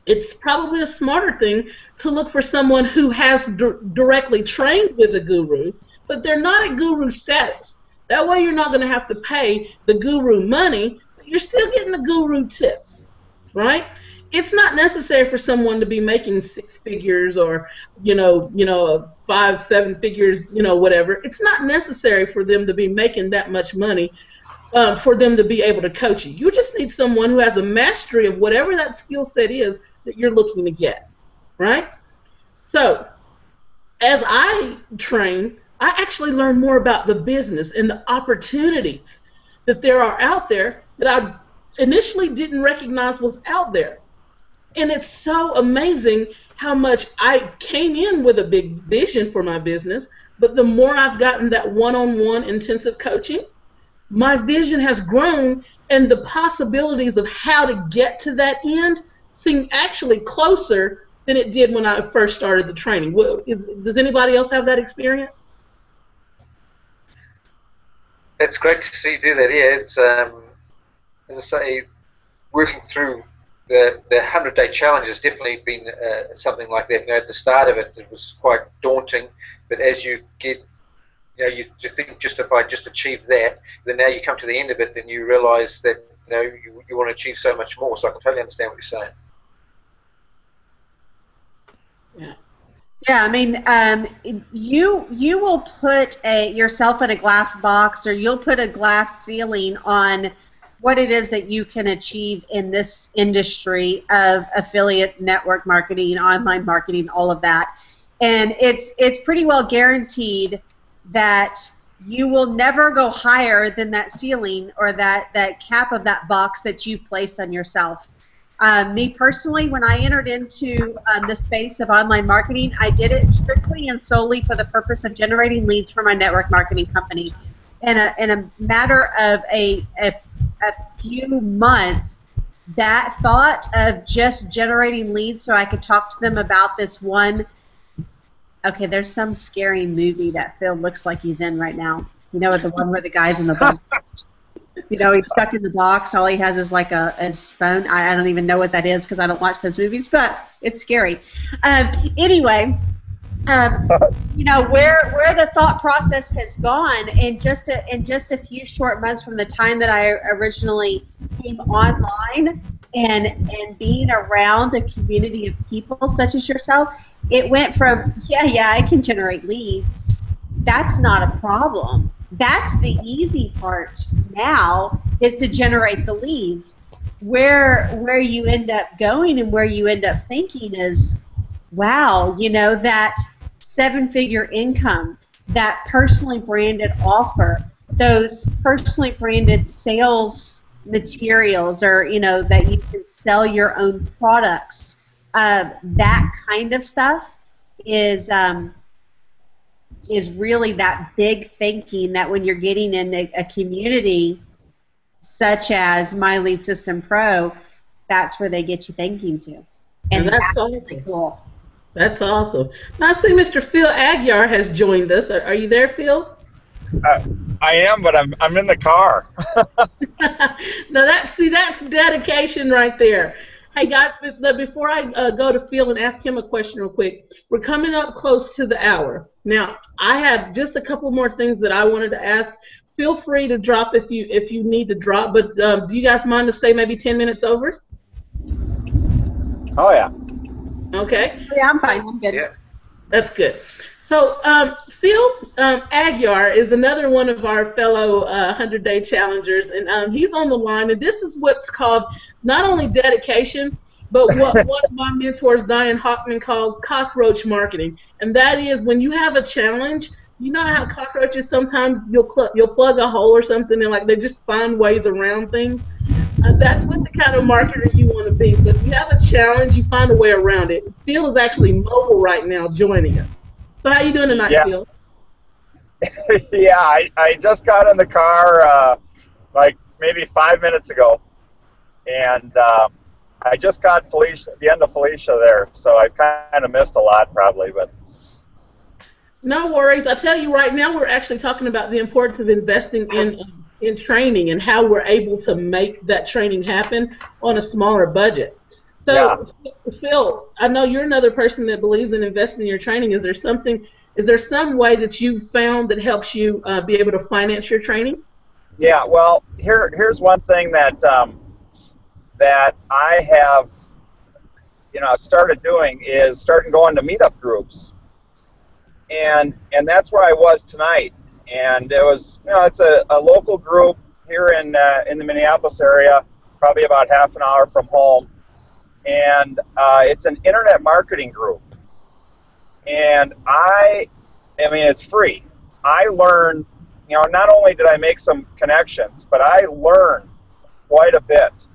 it's probably a smarter thing to look for someone who has directly trained with a guru, but they're not at guru status. That way you're not going to have to pay the guru money, but you're still getting the guru tips, right? It's not necessary for someone to be making 6 figures or, you know, 5, 7 figures, you know, whatever. It's not necessary for them to be making that much money for them to be able to coach you. You just need someone who has a mastery of whatever that skill set is that you're looking to get, right? So, as I train, I actually learn more about the business and the opportunities that there are out there that I initially didn't recognize was out there. And it's so amazing how much I came in with a big vision for my business, but the more I've gotten that one-on-one intensive coaching, my vision has grown, and the possibilities of how to get to that end seem actually closer than it did when I first started the training. Does anybody else have that experience? It's great to see you do that. Yeah, it's as I say, working through the 100-day challenge has definitely been something like that. You know, at the start of it, it was quite daunting, but as you get, you know, you think just if I just achieve that, then now you come to the end of it and you realise that, you know, you want to achieve so much more. So I can totally understand what you're saying. Yeah. Yeah, I mean, you will put yourself in a glass box, or you'll put a glass ceiling on what it is that you can achieve in this industry of affiliate network marketing, online marketing, all of that. And it's pretty well guaranteed that you will never go higher than that ceiling or that cap of that box that you've placed on yourself. Me personally, when I entered into the space of online marketing, I did it strictly and solely for the purpose of generating leads for my network marketing company. In a matter of a few months, that thought of just generating leads so I could talk to them about this one. Okay, there's some scary movie that Phil looks like he's in right now. You know, the one where the guy's in the box. You know, he's stuck in the box. All he has is like his phone. I don't even know what that is because I don't watch those movies, but it's scary. Anyway, you know, where the thought process has gone in just a few short months from the time that I originally came online and being around a community of people such as yourself, it went from, yeah, I can generate leads. That's not a problem. That's the easy part now, is to generate the leads. Where you end up going and where you end up thinking is, wow, you know, that 7-figure income, that personally branded offer, those personally branded sales materials, or, you know, that you can sell your own products, that kind of stuff is really that big thinking that when you're getting in a community such as My Lead System Pro, that's where they get you thinking to. And that's awesome. Really cool. That's awesome. Now I see Mr. Phil Aguiar has joined us. Are you there, Phil? I am, but I'm in the car. Now that's dedication right there. Hey guys, before I go to Phil and ask him a question real quick, we're coming up close to the hour. Now I have just a couple more things that I wanted to ask. Feel free to drop if you need to drop, but do you guys mind to stay maybe 10 minutes over? Oh yeah. Okay. Yeah, I'm fine. I'm good. Yeah. That's good. So, Phil Aguiar is another one of our fellow 100-day challengers, and he's on the line. And this is what's called not only dedication, but what one of my mentors, Diane Hockman, calls cockroach marketing. And that is when you have a challenge. You know how cockroaches sometimes you'll plug a hole or something, and like they just find ways around things. That's what the kind of marketer you want to be. So if you have a challenge, you find a way around it. Phil is actually mobile right now, joining us. So how you doing tonight, Yeah, Phil? yeah. I just got in the car like maybe 5 minutes ago, and I just got Felicia, the end of Felicia there, so I've kind of missed a lot probably, but No worries. I tell you right now, we're actually talking about the importance of investing in training and how we're able to make that training happen on a smaller budget. yeah. So, Phil, I know you're another person that believes in investing in your training. Is there something? Is there some way that you've found that helps you be able to finance your training? Yeah, well, here's one thing that that I have, started doing is starting going to meetup groups, and that's where I was tonight. And it was, it's a local group here in the Minneapolis area, probably about half an hour from home, and it's an internet marketing group. And I mean, it's free. I learned, not only did I make some connections, but I learned quite a bit,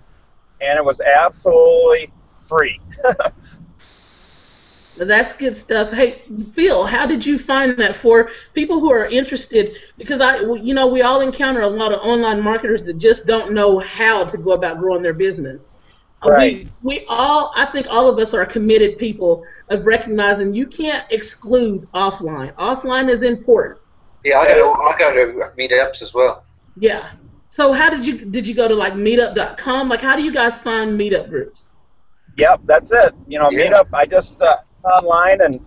and it was absolutely free. That's good stuff. Hey, Phil, how did you find that for people who are interested? Because we all encounter a lot of online marketers that just don't know how to go about growing their business. Right. We all, I think all of us are committed people of recognizing you can't exclude offline. Offline is important. Yeah, I go to meetups as well. Yeah. So how did you go to like meetup.com? Like how do you guys find meetup groups? Yep, that's it. Yeah. Meetup. I just online and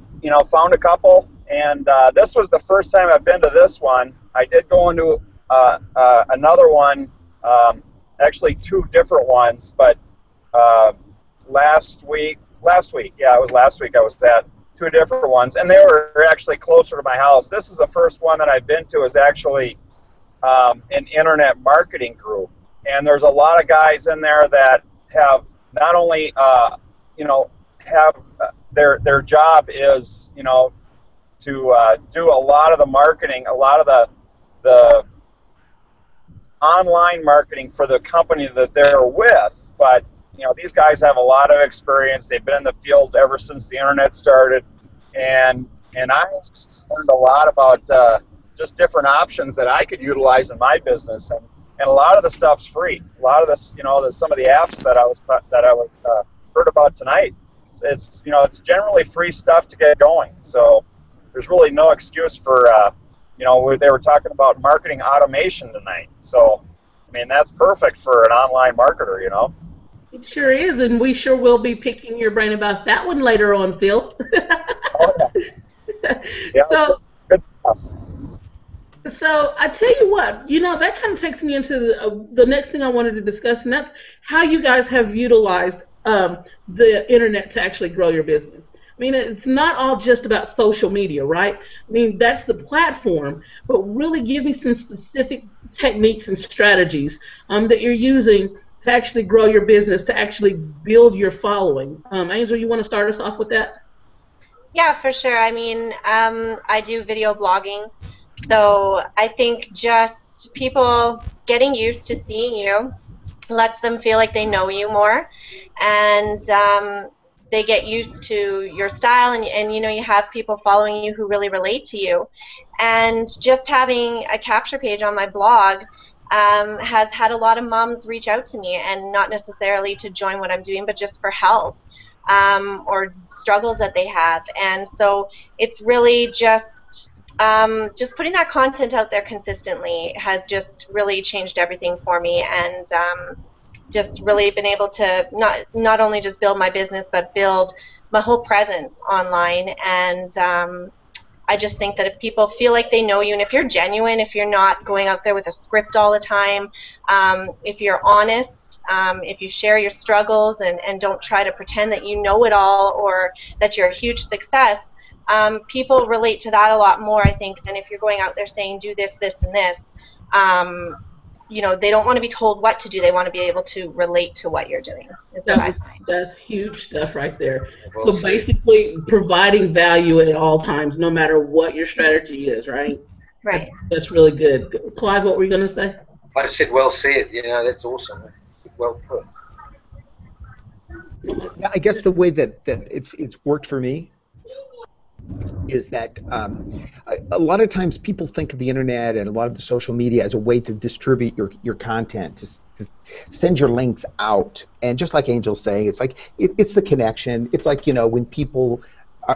found a couple, and this was the first time I've been to this one. I did go into another one, actually two different ones, but last week, yeah, it was last week I was at two different ones, and they were actually closer to my house. This is the first one that I've been to is actually an internet marketing group, and there's a lot of guys in there that have not only have their job is to do a lot of the marketing, a lot of the online marketing for the company that they're with, but these guys have a lot of experience. They've been in the field ever since the internet started, and I learned a lot about just different options that I could utilize in my business, and a lot of the stuff's free. A lot of this, some of the apps that I was heard about tonight, it's generally free stuff to get going. So there's really no excuse for they were talking about marketing automation tonight. So I mean that's perfect for an online marketer. It sure is, and we sure will be picking your brain about that one later on, Phil. Oh, yeah. Yeah, So, good stuff. so I tell you what, that kind of takes me into the next thing I wanted to discuss, and that's how you guys have utilized the internet to actually grow your business. I mean, it's not all just about social media, right? I mean, that's the platform, but really give me some specific techniques and strategies that you're using to actually grow your business, to actually build your following. Angel, you want to start us off with that? Yeah, for sure. I mean, I do video blogging, so I think just people getting used to seeing you lets them feel like they know you more, and they get used to your style, and you have people following you who really relate to you. And just having a capture page on my blog has had a lot of moms reach out to me, and not necessarily to join what I'm doing, but just for help or struggles that they have. And so it's really just putting that content out there consistently has just really changed everything for me, and just really been able to not only just build my business, but build my whole presence online. And I just think that if people feel like they know you, and if you're genuine, if you're not going out there with a script all the time, if you're honest, if you share your struggles and don't try to pretend that you know it all or that you're a huge success, people relate to that a lot more, I think, than if you're going out there saying, do this, this, and this. You know, they don't want to be told what to do. They want to be able to relate to what you're doing, is what I find. That's huge stuff right there. Well So said. basically providing value at all times, no matter what your strategy is, right? Right. That's really good. Clive, what were you going to say? I said, well said. You know, that's awesome. Well put. Yeah, I guess the way that it's worked for me is that a lot of times people think of the internet and a lot of the social media as a way to distribute your content, to send your links out. And just like Angel's saying, it's like it's the connection. It's like, you know, when people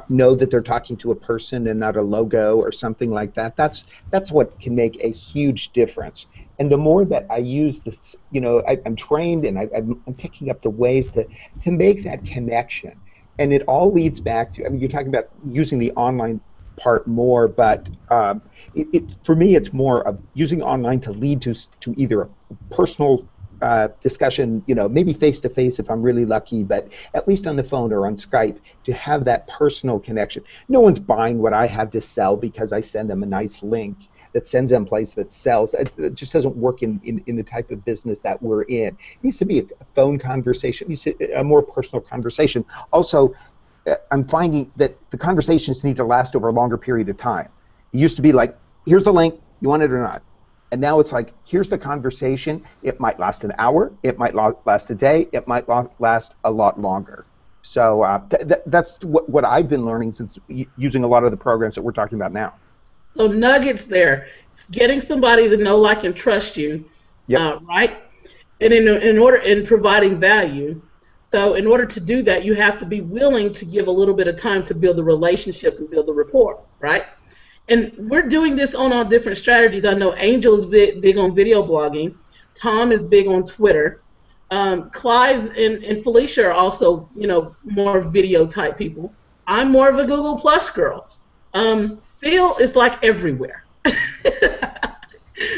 know that they're talking to a person and not a logo or something like that. That's what can make a huge difference. And the more that I use this, you know, I'm trained and I'm picking up the ways to make that connection. And it all leads back to, I mean, you're talking about using the online part more, but for me, it's more of using online to lead to either a personal discussion, you know, maybe face-to-face if I'm really lucky, but at least on the phone or on Skype, to have that personal connection. No one's buying what I have to sell because I send them a nice link that sends them a place that sells. It just doesn't work in the type of business that we're in. It needs to be a phone conversation, a more personal conversation. Also, I'm finding that the conversations need to last over a longer period of time. It used to be like, here's the link, you want it or not? And now it's like, here's the conversation. It might last an hour, it might last a day, it might last a lot longer. So that's what I've been learning since using a lot of the programs that we're talking about now. So nuggets there, getting somebody to know, like, and trust you, Yep. right? And in providing value. So in order to do that, you have to be willing to give a little bit of time to build the relationship and build the rapport, right? And we're doing this on all different strategies. I know Angel is big on video blogging. Tom is big on Twitter. Clive and Felicia are also, you know, more video type people. I'm more of a Google Plus girl. Phil is like everywhere.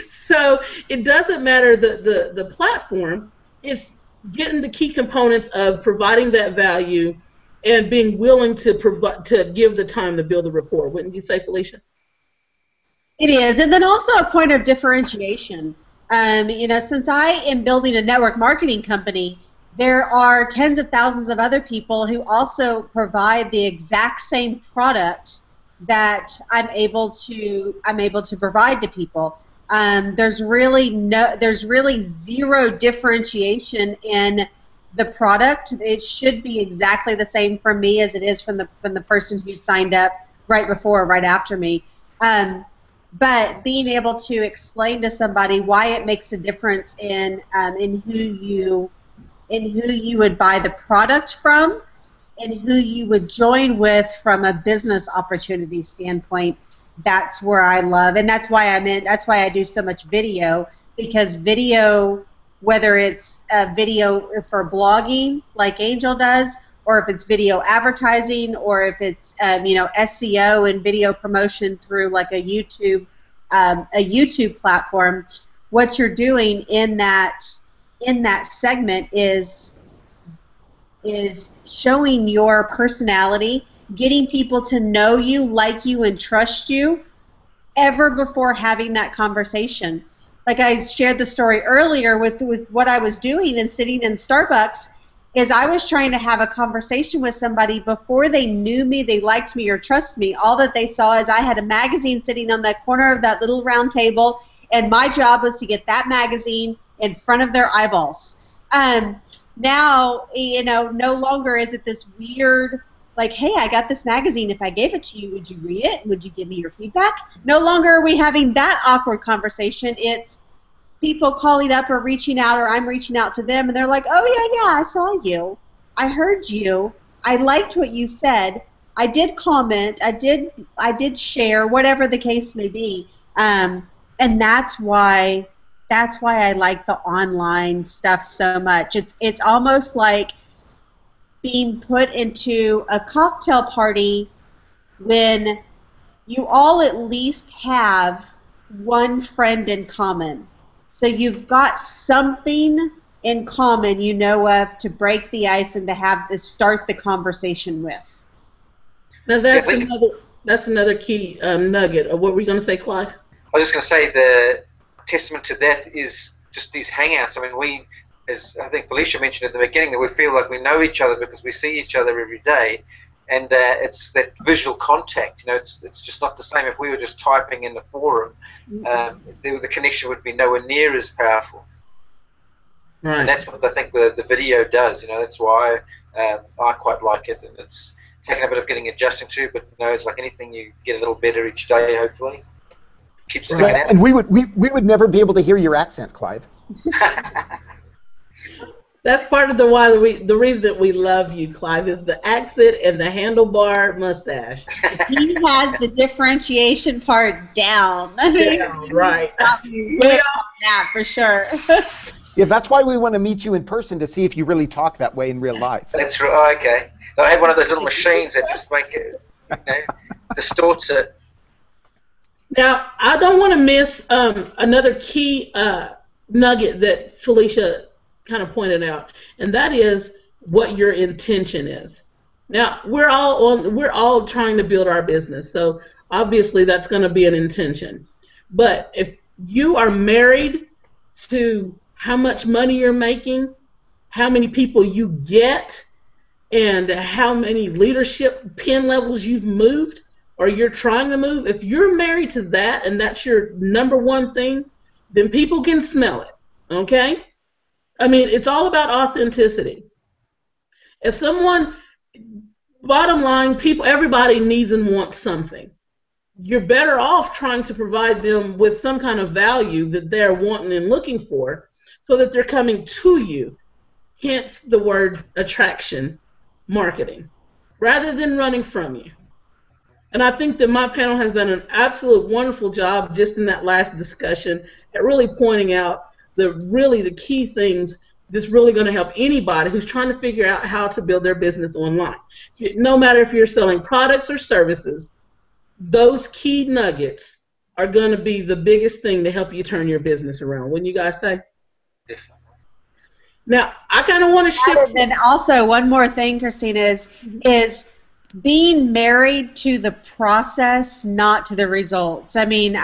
So it doesn't matter the platform. It's getting the key components of providing that value and being willing to give the time to build the rapport. Wouldn't you say, Felicia? It is, and then also a point of differentiation. You know, since I am building a network marketing company, there are tens of thousands of other people who also provide the exact same product that I'm able to provide to people. There's really zero differentiation in the product. It should be exactly the same for me as it is from the person who signed up right before or right after me. But being able to explain to somebody why it makes a difference in who you would buy the product from and who you would join with from a business opportunity standpoint, that's where I love, and that's why I do so much video, because video, whether it's a video for blogging like Angel does, or if it's video advertising, or if it's you know, SEO and video promotion through like a YouTube platform, what you're doing in that segment is showing your personality, getting people to know you, like you, and trust you ever before having that conversation. Like I shared the story earlier with what I was doing and sitting in Starbucks, is I was trying to have a conversation with somebody before they knew me, they liked me, or trust me. All that they saw is I had a magazine sitting on the corner of that little round table, and my job was to get that magazine in front of their eyeballs. Now, you know, no longer is it this weird, like, hey, I got this magazine. If I gave it to you, would you read it? Would you give me your feedback? No longer are we having that awkward conversation. It's people calling up or reaching out, or I'm reaching out to them, and they're like, oh, yeah, I saw you. I heard you. I liked what you said. I did comment. I did share, whatever the case may be. And that's why I like the online stuff so much. It's almost like being put into a cocktail party when you all at least have one friend in common. So you've got something in common you know of to break the ice and to have to start the conversation with. Now that's another key nugget. What were you going to say, Clive? I was just going to say the testament to that is just these hangouts. I mean, as I think Felicia mentioned at the beginning, that we feel like we know each other because we see each other every day, and it's that visual contact. You know, it's just not the same. If we were just typing in the forum, the connection would be nowhere near as powerful. Right. And that's what I think the video does. You know, that's why I quite like it, and it's taken a bit of getting adjusting to, but you know, it's like anything, you get a little better each day, hopefully. Keep sticking out. And we would never be able to hear your accent, Clive. That's part of the reason that we love you, Clive, is the accent and the handlebar mustache. He has the differentiation part down. Yeah, right. We all that for sure. Yeah, that's why we want to meet you in person, to see if you really talk that way in real life. That's right. Oh, okay. So I have one of those little machines that just make it, you know, distorts it. Now, I don't want to miss another key nugget that Felicia kind of pointed out, and that is what your intention is. Now, we're all trying to build our business, so obviously that's going to be an intention. But if you are married to how much money you're making, how many people you get, and how many leadership pin levels you've moved or you're trying to move, if you're married to that and that's your number one thing, then people can smell it, okay? I mean, it's all about authenticity. If someone, bottom line, everybody needs and wants something. You're better off trying to provide them with some kind of value that they're wanting and looking for so that they're coming to you, hence the word attraction marketing, rather than running from you. And I think that my panel has done an absolute wonderful job just in that last discussion at really pointing out the key things that's really going to help anybody who's trying to figure out how to build their business online. No matter if you're selling products or services, those key nuggets are going to be the biggest thing to help you turn your business around. Wouldn't you guys say? Definitely. Now, I kind of want to shift. And also, one more thing, Christina, is being married to the process, not to the results. I mean,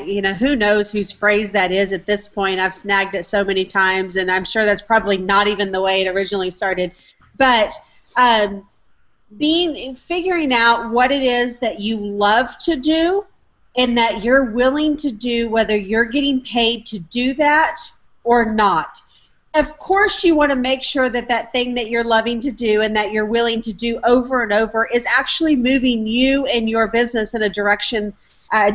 you know, who knows whose phrase that is at this point. I've snagged it so many times, and I'm sure that's probably not even the way it originally started. But figuring out what it is that you love to do and that you're willing to do, whether you're getting paid to do that or not. Of course, you want to make sure that that thing that you're loving to do and that you're willing to do over and over is actually moving you and your business in a direction,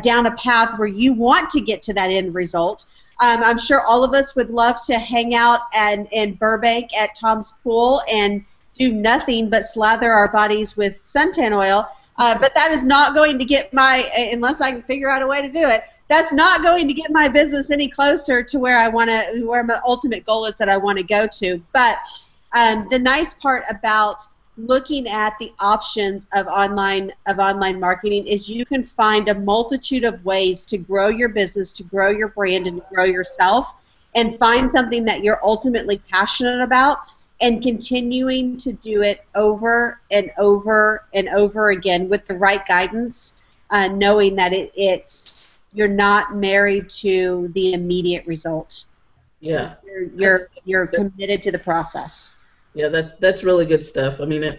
down a path where you want to get to that end result. I'm sure all of us would love to hang out in Burbank at Tom's Pool and do nothing but slather our bodies with suntan oil, but that is not going to get unless I can figure out a way to do it, that's not going to get my business any closer to where where my ultimate goal is that I want to go to. But the nice part about looking at the options of online marketing is you can find a multitude of ways to grow your business, to grow your brand, and to grow yourself, and find something that you're ultimately passionate about, and continuing to do it over and over and over again with the right guidance, knowing that you're not married to the immediate result. Yeah, you're committed to the process. Yeah, that's really good stuff. I mean,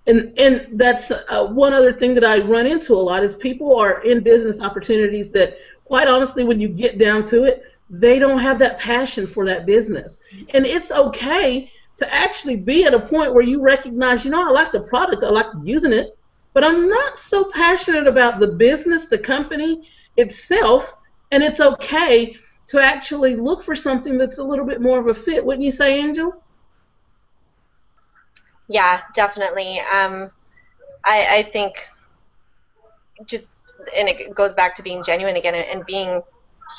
and that's one other thing that I run into a lot is people are in business opportunities that, quite honestly, when you get down to it, they don't have that passion for that business. And it's okay to actually be at a point where you recognize, I like the product, I like using it, but I'm not so passionate about the business, the company itself, and it's okay to actually look for something that's a little bit more of a fit. Wouldn't you say, Angel? Yeah, definitely. I think and it goes back to being genuine again and being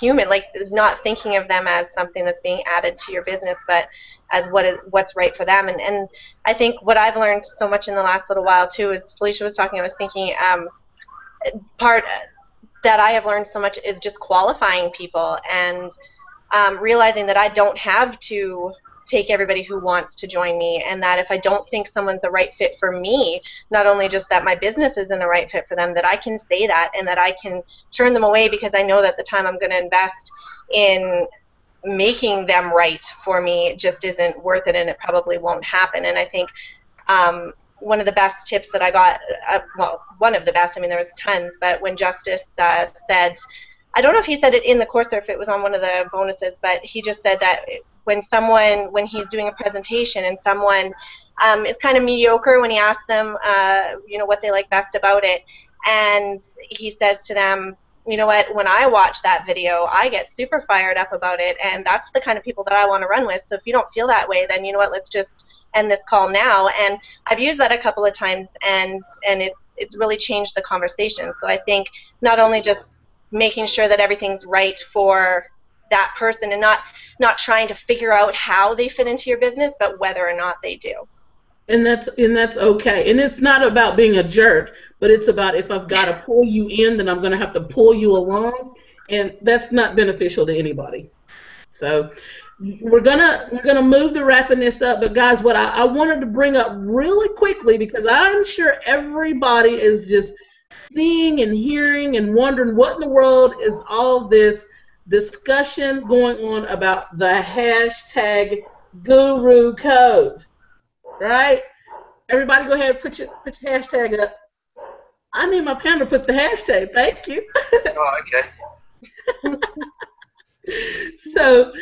human, like not thinking of them as something that's being added to your business, but as what's right for them. And I think what I've learned so much in the last little while too is, Felicia was talking, I was thinking, part that I have learned so much is just qualifying people and realizing that I don't have to take everybody who wants to join me, and that if I don't think someone's a right fit for me, not only just that my business isn't a right fit for them, that I can say that and that I can turn them away because I know that the time I'm going to invest in making them right for me just isn't worth it, and it probably won't happen. And I think one of the best tips that I got, well, one of the best, I mean there was tons, but when Justice said, I don't know if he said it in the course or if it was on one of the bonuses, but he just said that when he's doing a presentation and someone is kind of mediocre, when he asks them, what they like best about it, and he says to them, you know what, when I watch that video, I get super fired up about it, and that's the kind of people that I want to run with. So if you don't feel that way, then you know what, let's just end this call now. And I've used that a couple of times, and it's really changed the conversation. So I think not only just making sure that everything's right for that person and not trying to figure out how they fit into your business, but whether or not they do. And that's okay. And it's not about being a jerk, but it's about if I've got to pull you in, then I'm going to have to pull you along, and that's not beneficial to anybody. So we're gonna move to wrapping this up. But guys, what I wanted to bring up really quickly, because I'm sure everybody is just seeing and hearing and wondering what in the world is all this discussion going on about the hashtag guru code, right? Everybody go ahead and put your hashtag up. I need my pen to put the hashtag. Thank you. Oh, okay. So,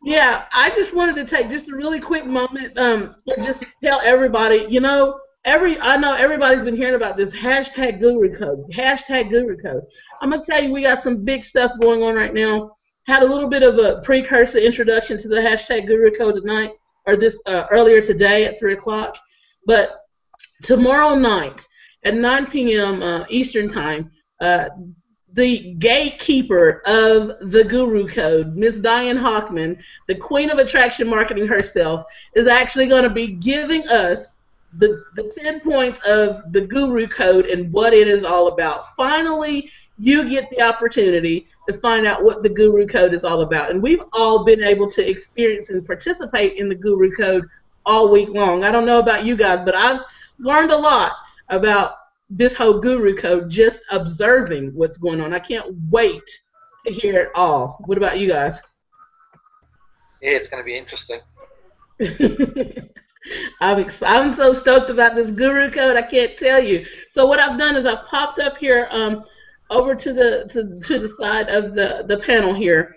yeah, I just wanted to take just a really quick moment and just tell everybody, I know everybody's been hearing about this hashtag guru code. Hashtag guru code. I'm going to tell you, we got some big stuff going on right now. Had a little bit of a precursor introduction to the hashtag guru code tonight, or this earlier today at 3 o'clock. But tomorrow night at 9 p.m. Eastern Time, the gatekeeper of the Guru Code, Miss Diane Hockman, the queen of attraction marketing herself, is actually going to be giving us the 10 points of the Guru Code and what it is all about. Finally, you get the opportunity to find out what the Guru Code is all about. And we've all been able to experience and participate in the Guru Code all week long. I don't know about you guys, but I've learned a lot about this whole Guru Code just observing what's going on. I can't wait to hear it all. What about you guys? Yeah, it's going to be interesting. I'm so stoked about this Guru Code, I can't tell you. So what I've done is I've popped up here over to the side of the panel here.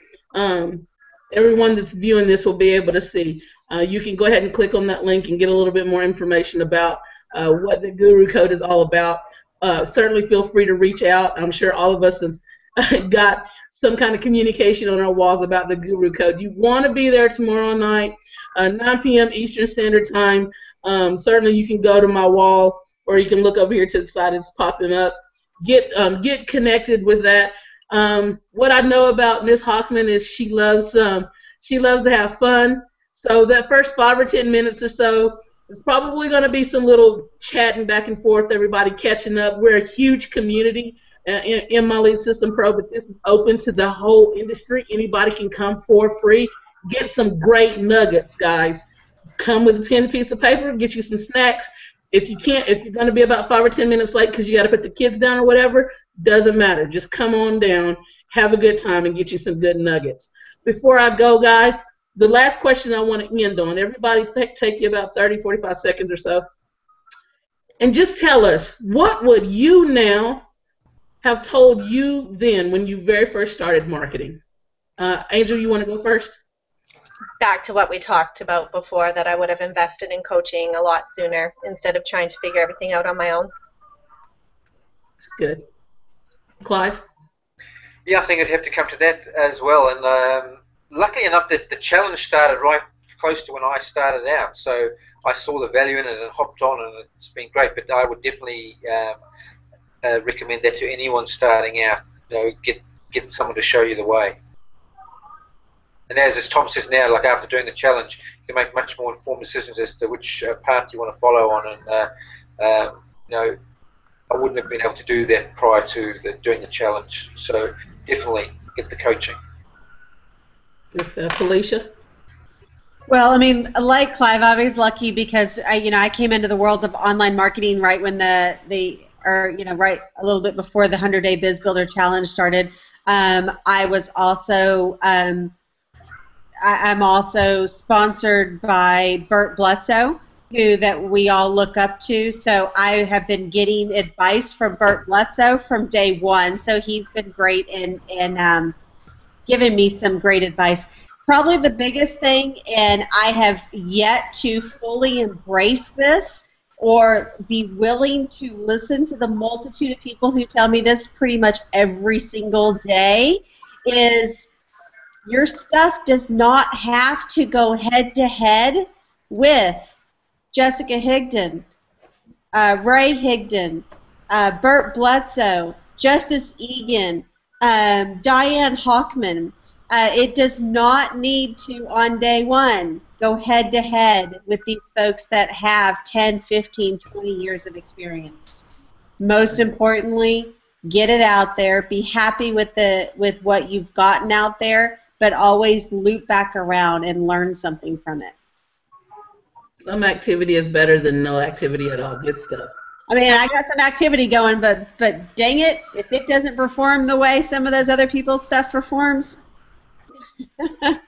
Everyone that's viewing this will be able to see. You can go ahead and click on that link and get a little bit more information about what the Guru Code is all about. Certainly feel free to reach out. I'm sure all of us have got some kind of communication on our walls about the Guru Code. You want to be there tomorrow night, 9 p.m. Eastern Standard Time. Certainly you can go to my wall, or you can look over here to the side. It's popping up. Get connected with that. What I know about Miss Hockman is she loves to have fun. So that first 5 or 10 minutes or so, there's probably going to be some little chatting back and forth, everybody catching up. We're a huge community in My Lead System Pro, but this is open to the whole industry. Anybody can come for free. Get some great nuggets, guys. Come with a pen and piece of paper, get you some snacks. If you're going to be about 5 or 10 minutes late because you got to put the kids down or whatever, doesn't matter. Just come on down, have a good time, and get you some good nuggets. Before I go, guys, the last question I want to end on, everybody take you about 30, 45 seconds or so, and just tell us, what would you now have told you then when you very first started marketing? Angel, you want to go first? Back to what we talked about before, that I would have invested in coaching a lot sooner instead of trying to figure everything out on my own. That's good. Clive? Yeah, I think I'd have to come to that as well. And luckily enough, that the challenge started right close to when I started out. So I saw the value in it and hopped on, and it's been great. But I would definitely recommend that to anyone starting out. Get someone to show you the way. And as Tom says now, like after doing the challenge, you can make much more informed decisions as to which path you want to follow on. And I wouldn't have been able to do that prior to doing the challenge. So definitely get the coaching. Yes, Felicia? Well, I mean, like Clive, I was lucky because I came into the world of online marketing right when right a little bit before the 100-Day Biz Builder Challenge started. I was also I'm also sponsored by Bert Bledsoe, that we all look up to. So I have been getting advice from Bert Bledsoe from day one. So he's been great in giving me some great advice. Probably the biggest thing, and I have yet to fully embrace this or be willing to listen to the multitude of people who tell me this pretty much every single day, is your stuff does not have to go head-to-head with Jessica Higdon, Ray Higdon, Bert Bledsoe, Justice Egan, Diane Hockman. It does not need to, on day one, go head-to-head with these folks that have 10, 15, 20 years of experience. Most importantly, get it out there. Be happy with what you've gotten out there, but always loop back around and learn something from it. Some activity is better than no activity at all. Good stuff. I mean, I got some activity going, but dang it, if it doesn't perform the way some of those other people's stuff performs,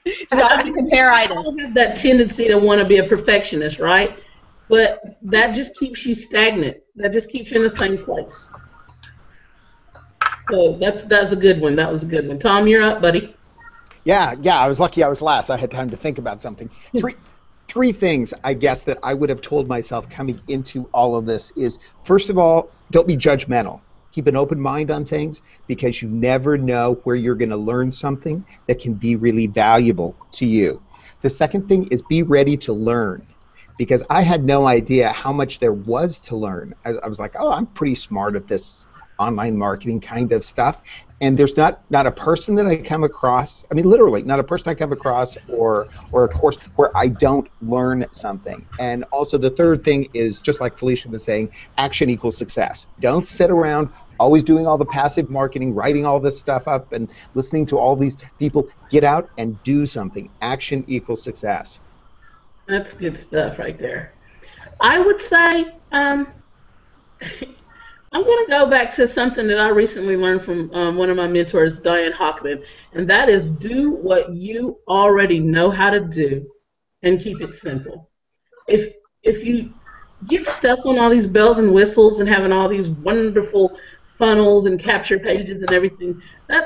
it's got to be compare-itis. I have that tendency to want to be a perfectionist, right? But that just keeps you stagnant. That just keeps you in the same place. So that's a good one. That was a good one. Tom, you're up, buddy. Yeah, I was lucky I was last. I had time to think about something. Three things, I guess, that I would have told myself coming into all of this is, first of all, don't be judgmental. Keep an open mind on things, because you never know where you're going to learn something that can be really valuable to you. The second thing is be ready to learn, because I had no idea how much there was to learn. I was like, oh, I'm pretty smart at this online marketing kind of stuff. And there's not a person that I come across, I mean literally, not a person I come across or a course where I don't learn something. And also the third thing is, just like Felicia was saying, action equals success. Don't sit around always doing all the passive marketing, writing all this stuff up and listening to all these people. Get out and do something. Action equals success. That's good stuff right there. I would say I'm going to go back to something that I recently learned from one of my mentors, Diane Hockman, and that is do what you already know how to do and keep it simple. If you get stuck on all these bells and whistles and having all these wonderful funnels and capture pages and everything,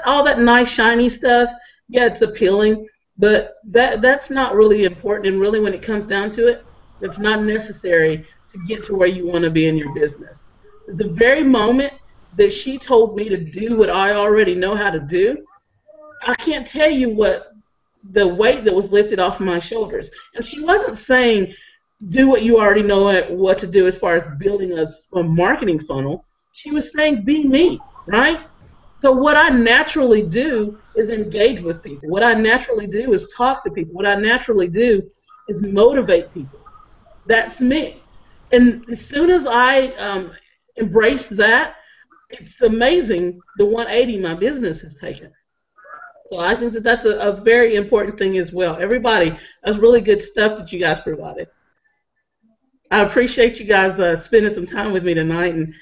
all that nice shiny stuff, yeah, it's appealing, but that's not really important, and really when it comes down to it, it's not necessary to get to where you want to be in your business. The very moment that she told me to do what I already know how to do, I can't tell you what the weight that was lifted off of my shoulders. And she wasn't saying do what you already know what to do as far as building a marketing funnel. She was saying be me, right? So what I naturally do is engage with people. What I naturally do is talk to people. What I naturally do is motivate people. That's me. And as soon as I embraced that, it's amazing the 180 my business has taken. So I think that that's a very important thing as well. Everybody, that's really good stuff that you guys provided. I appreciate you guys spending some time with me tonight, and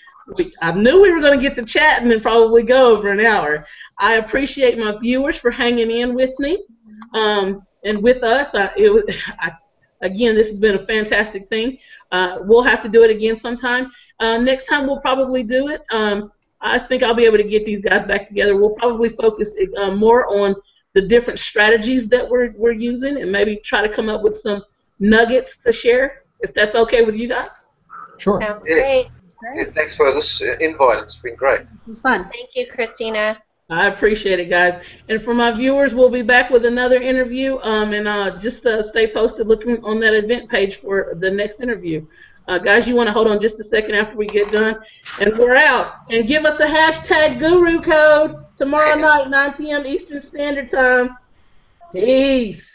I knew we were going to get to chatting and probably go over an hour. I appreciate my viewers for hanging in with me and with us. Again, this has been a fantastic thing. We'll have to do it again sometime. Next time we'll probably do it. I think I'll be able to get these guys back together. We'll probably focus more on the different strategies that we're using, and maybe try to come up with some nuggets to share, if that's okay with you guys. Sure. Sounds great. Yeah, thanks for this invite. It's been great. It's fun. Thank you, Christina. I appreciate it, guys. And for my viewers, we'll be back with another interview. And just stay posted looking on that event page for the next interview. Guys, you want to hold on just a second after we get done. And we're out. And give us a hashtag Guru Code tomorrow night, 9 p.m. Eastern Standard Time. Peace.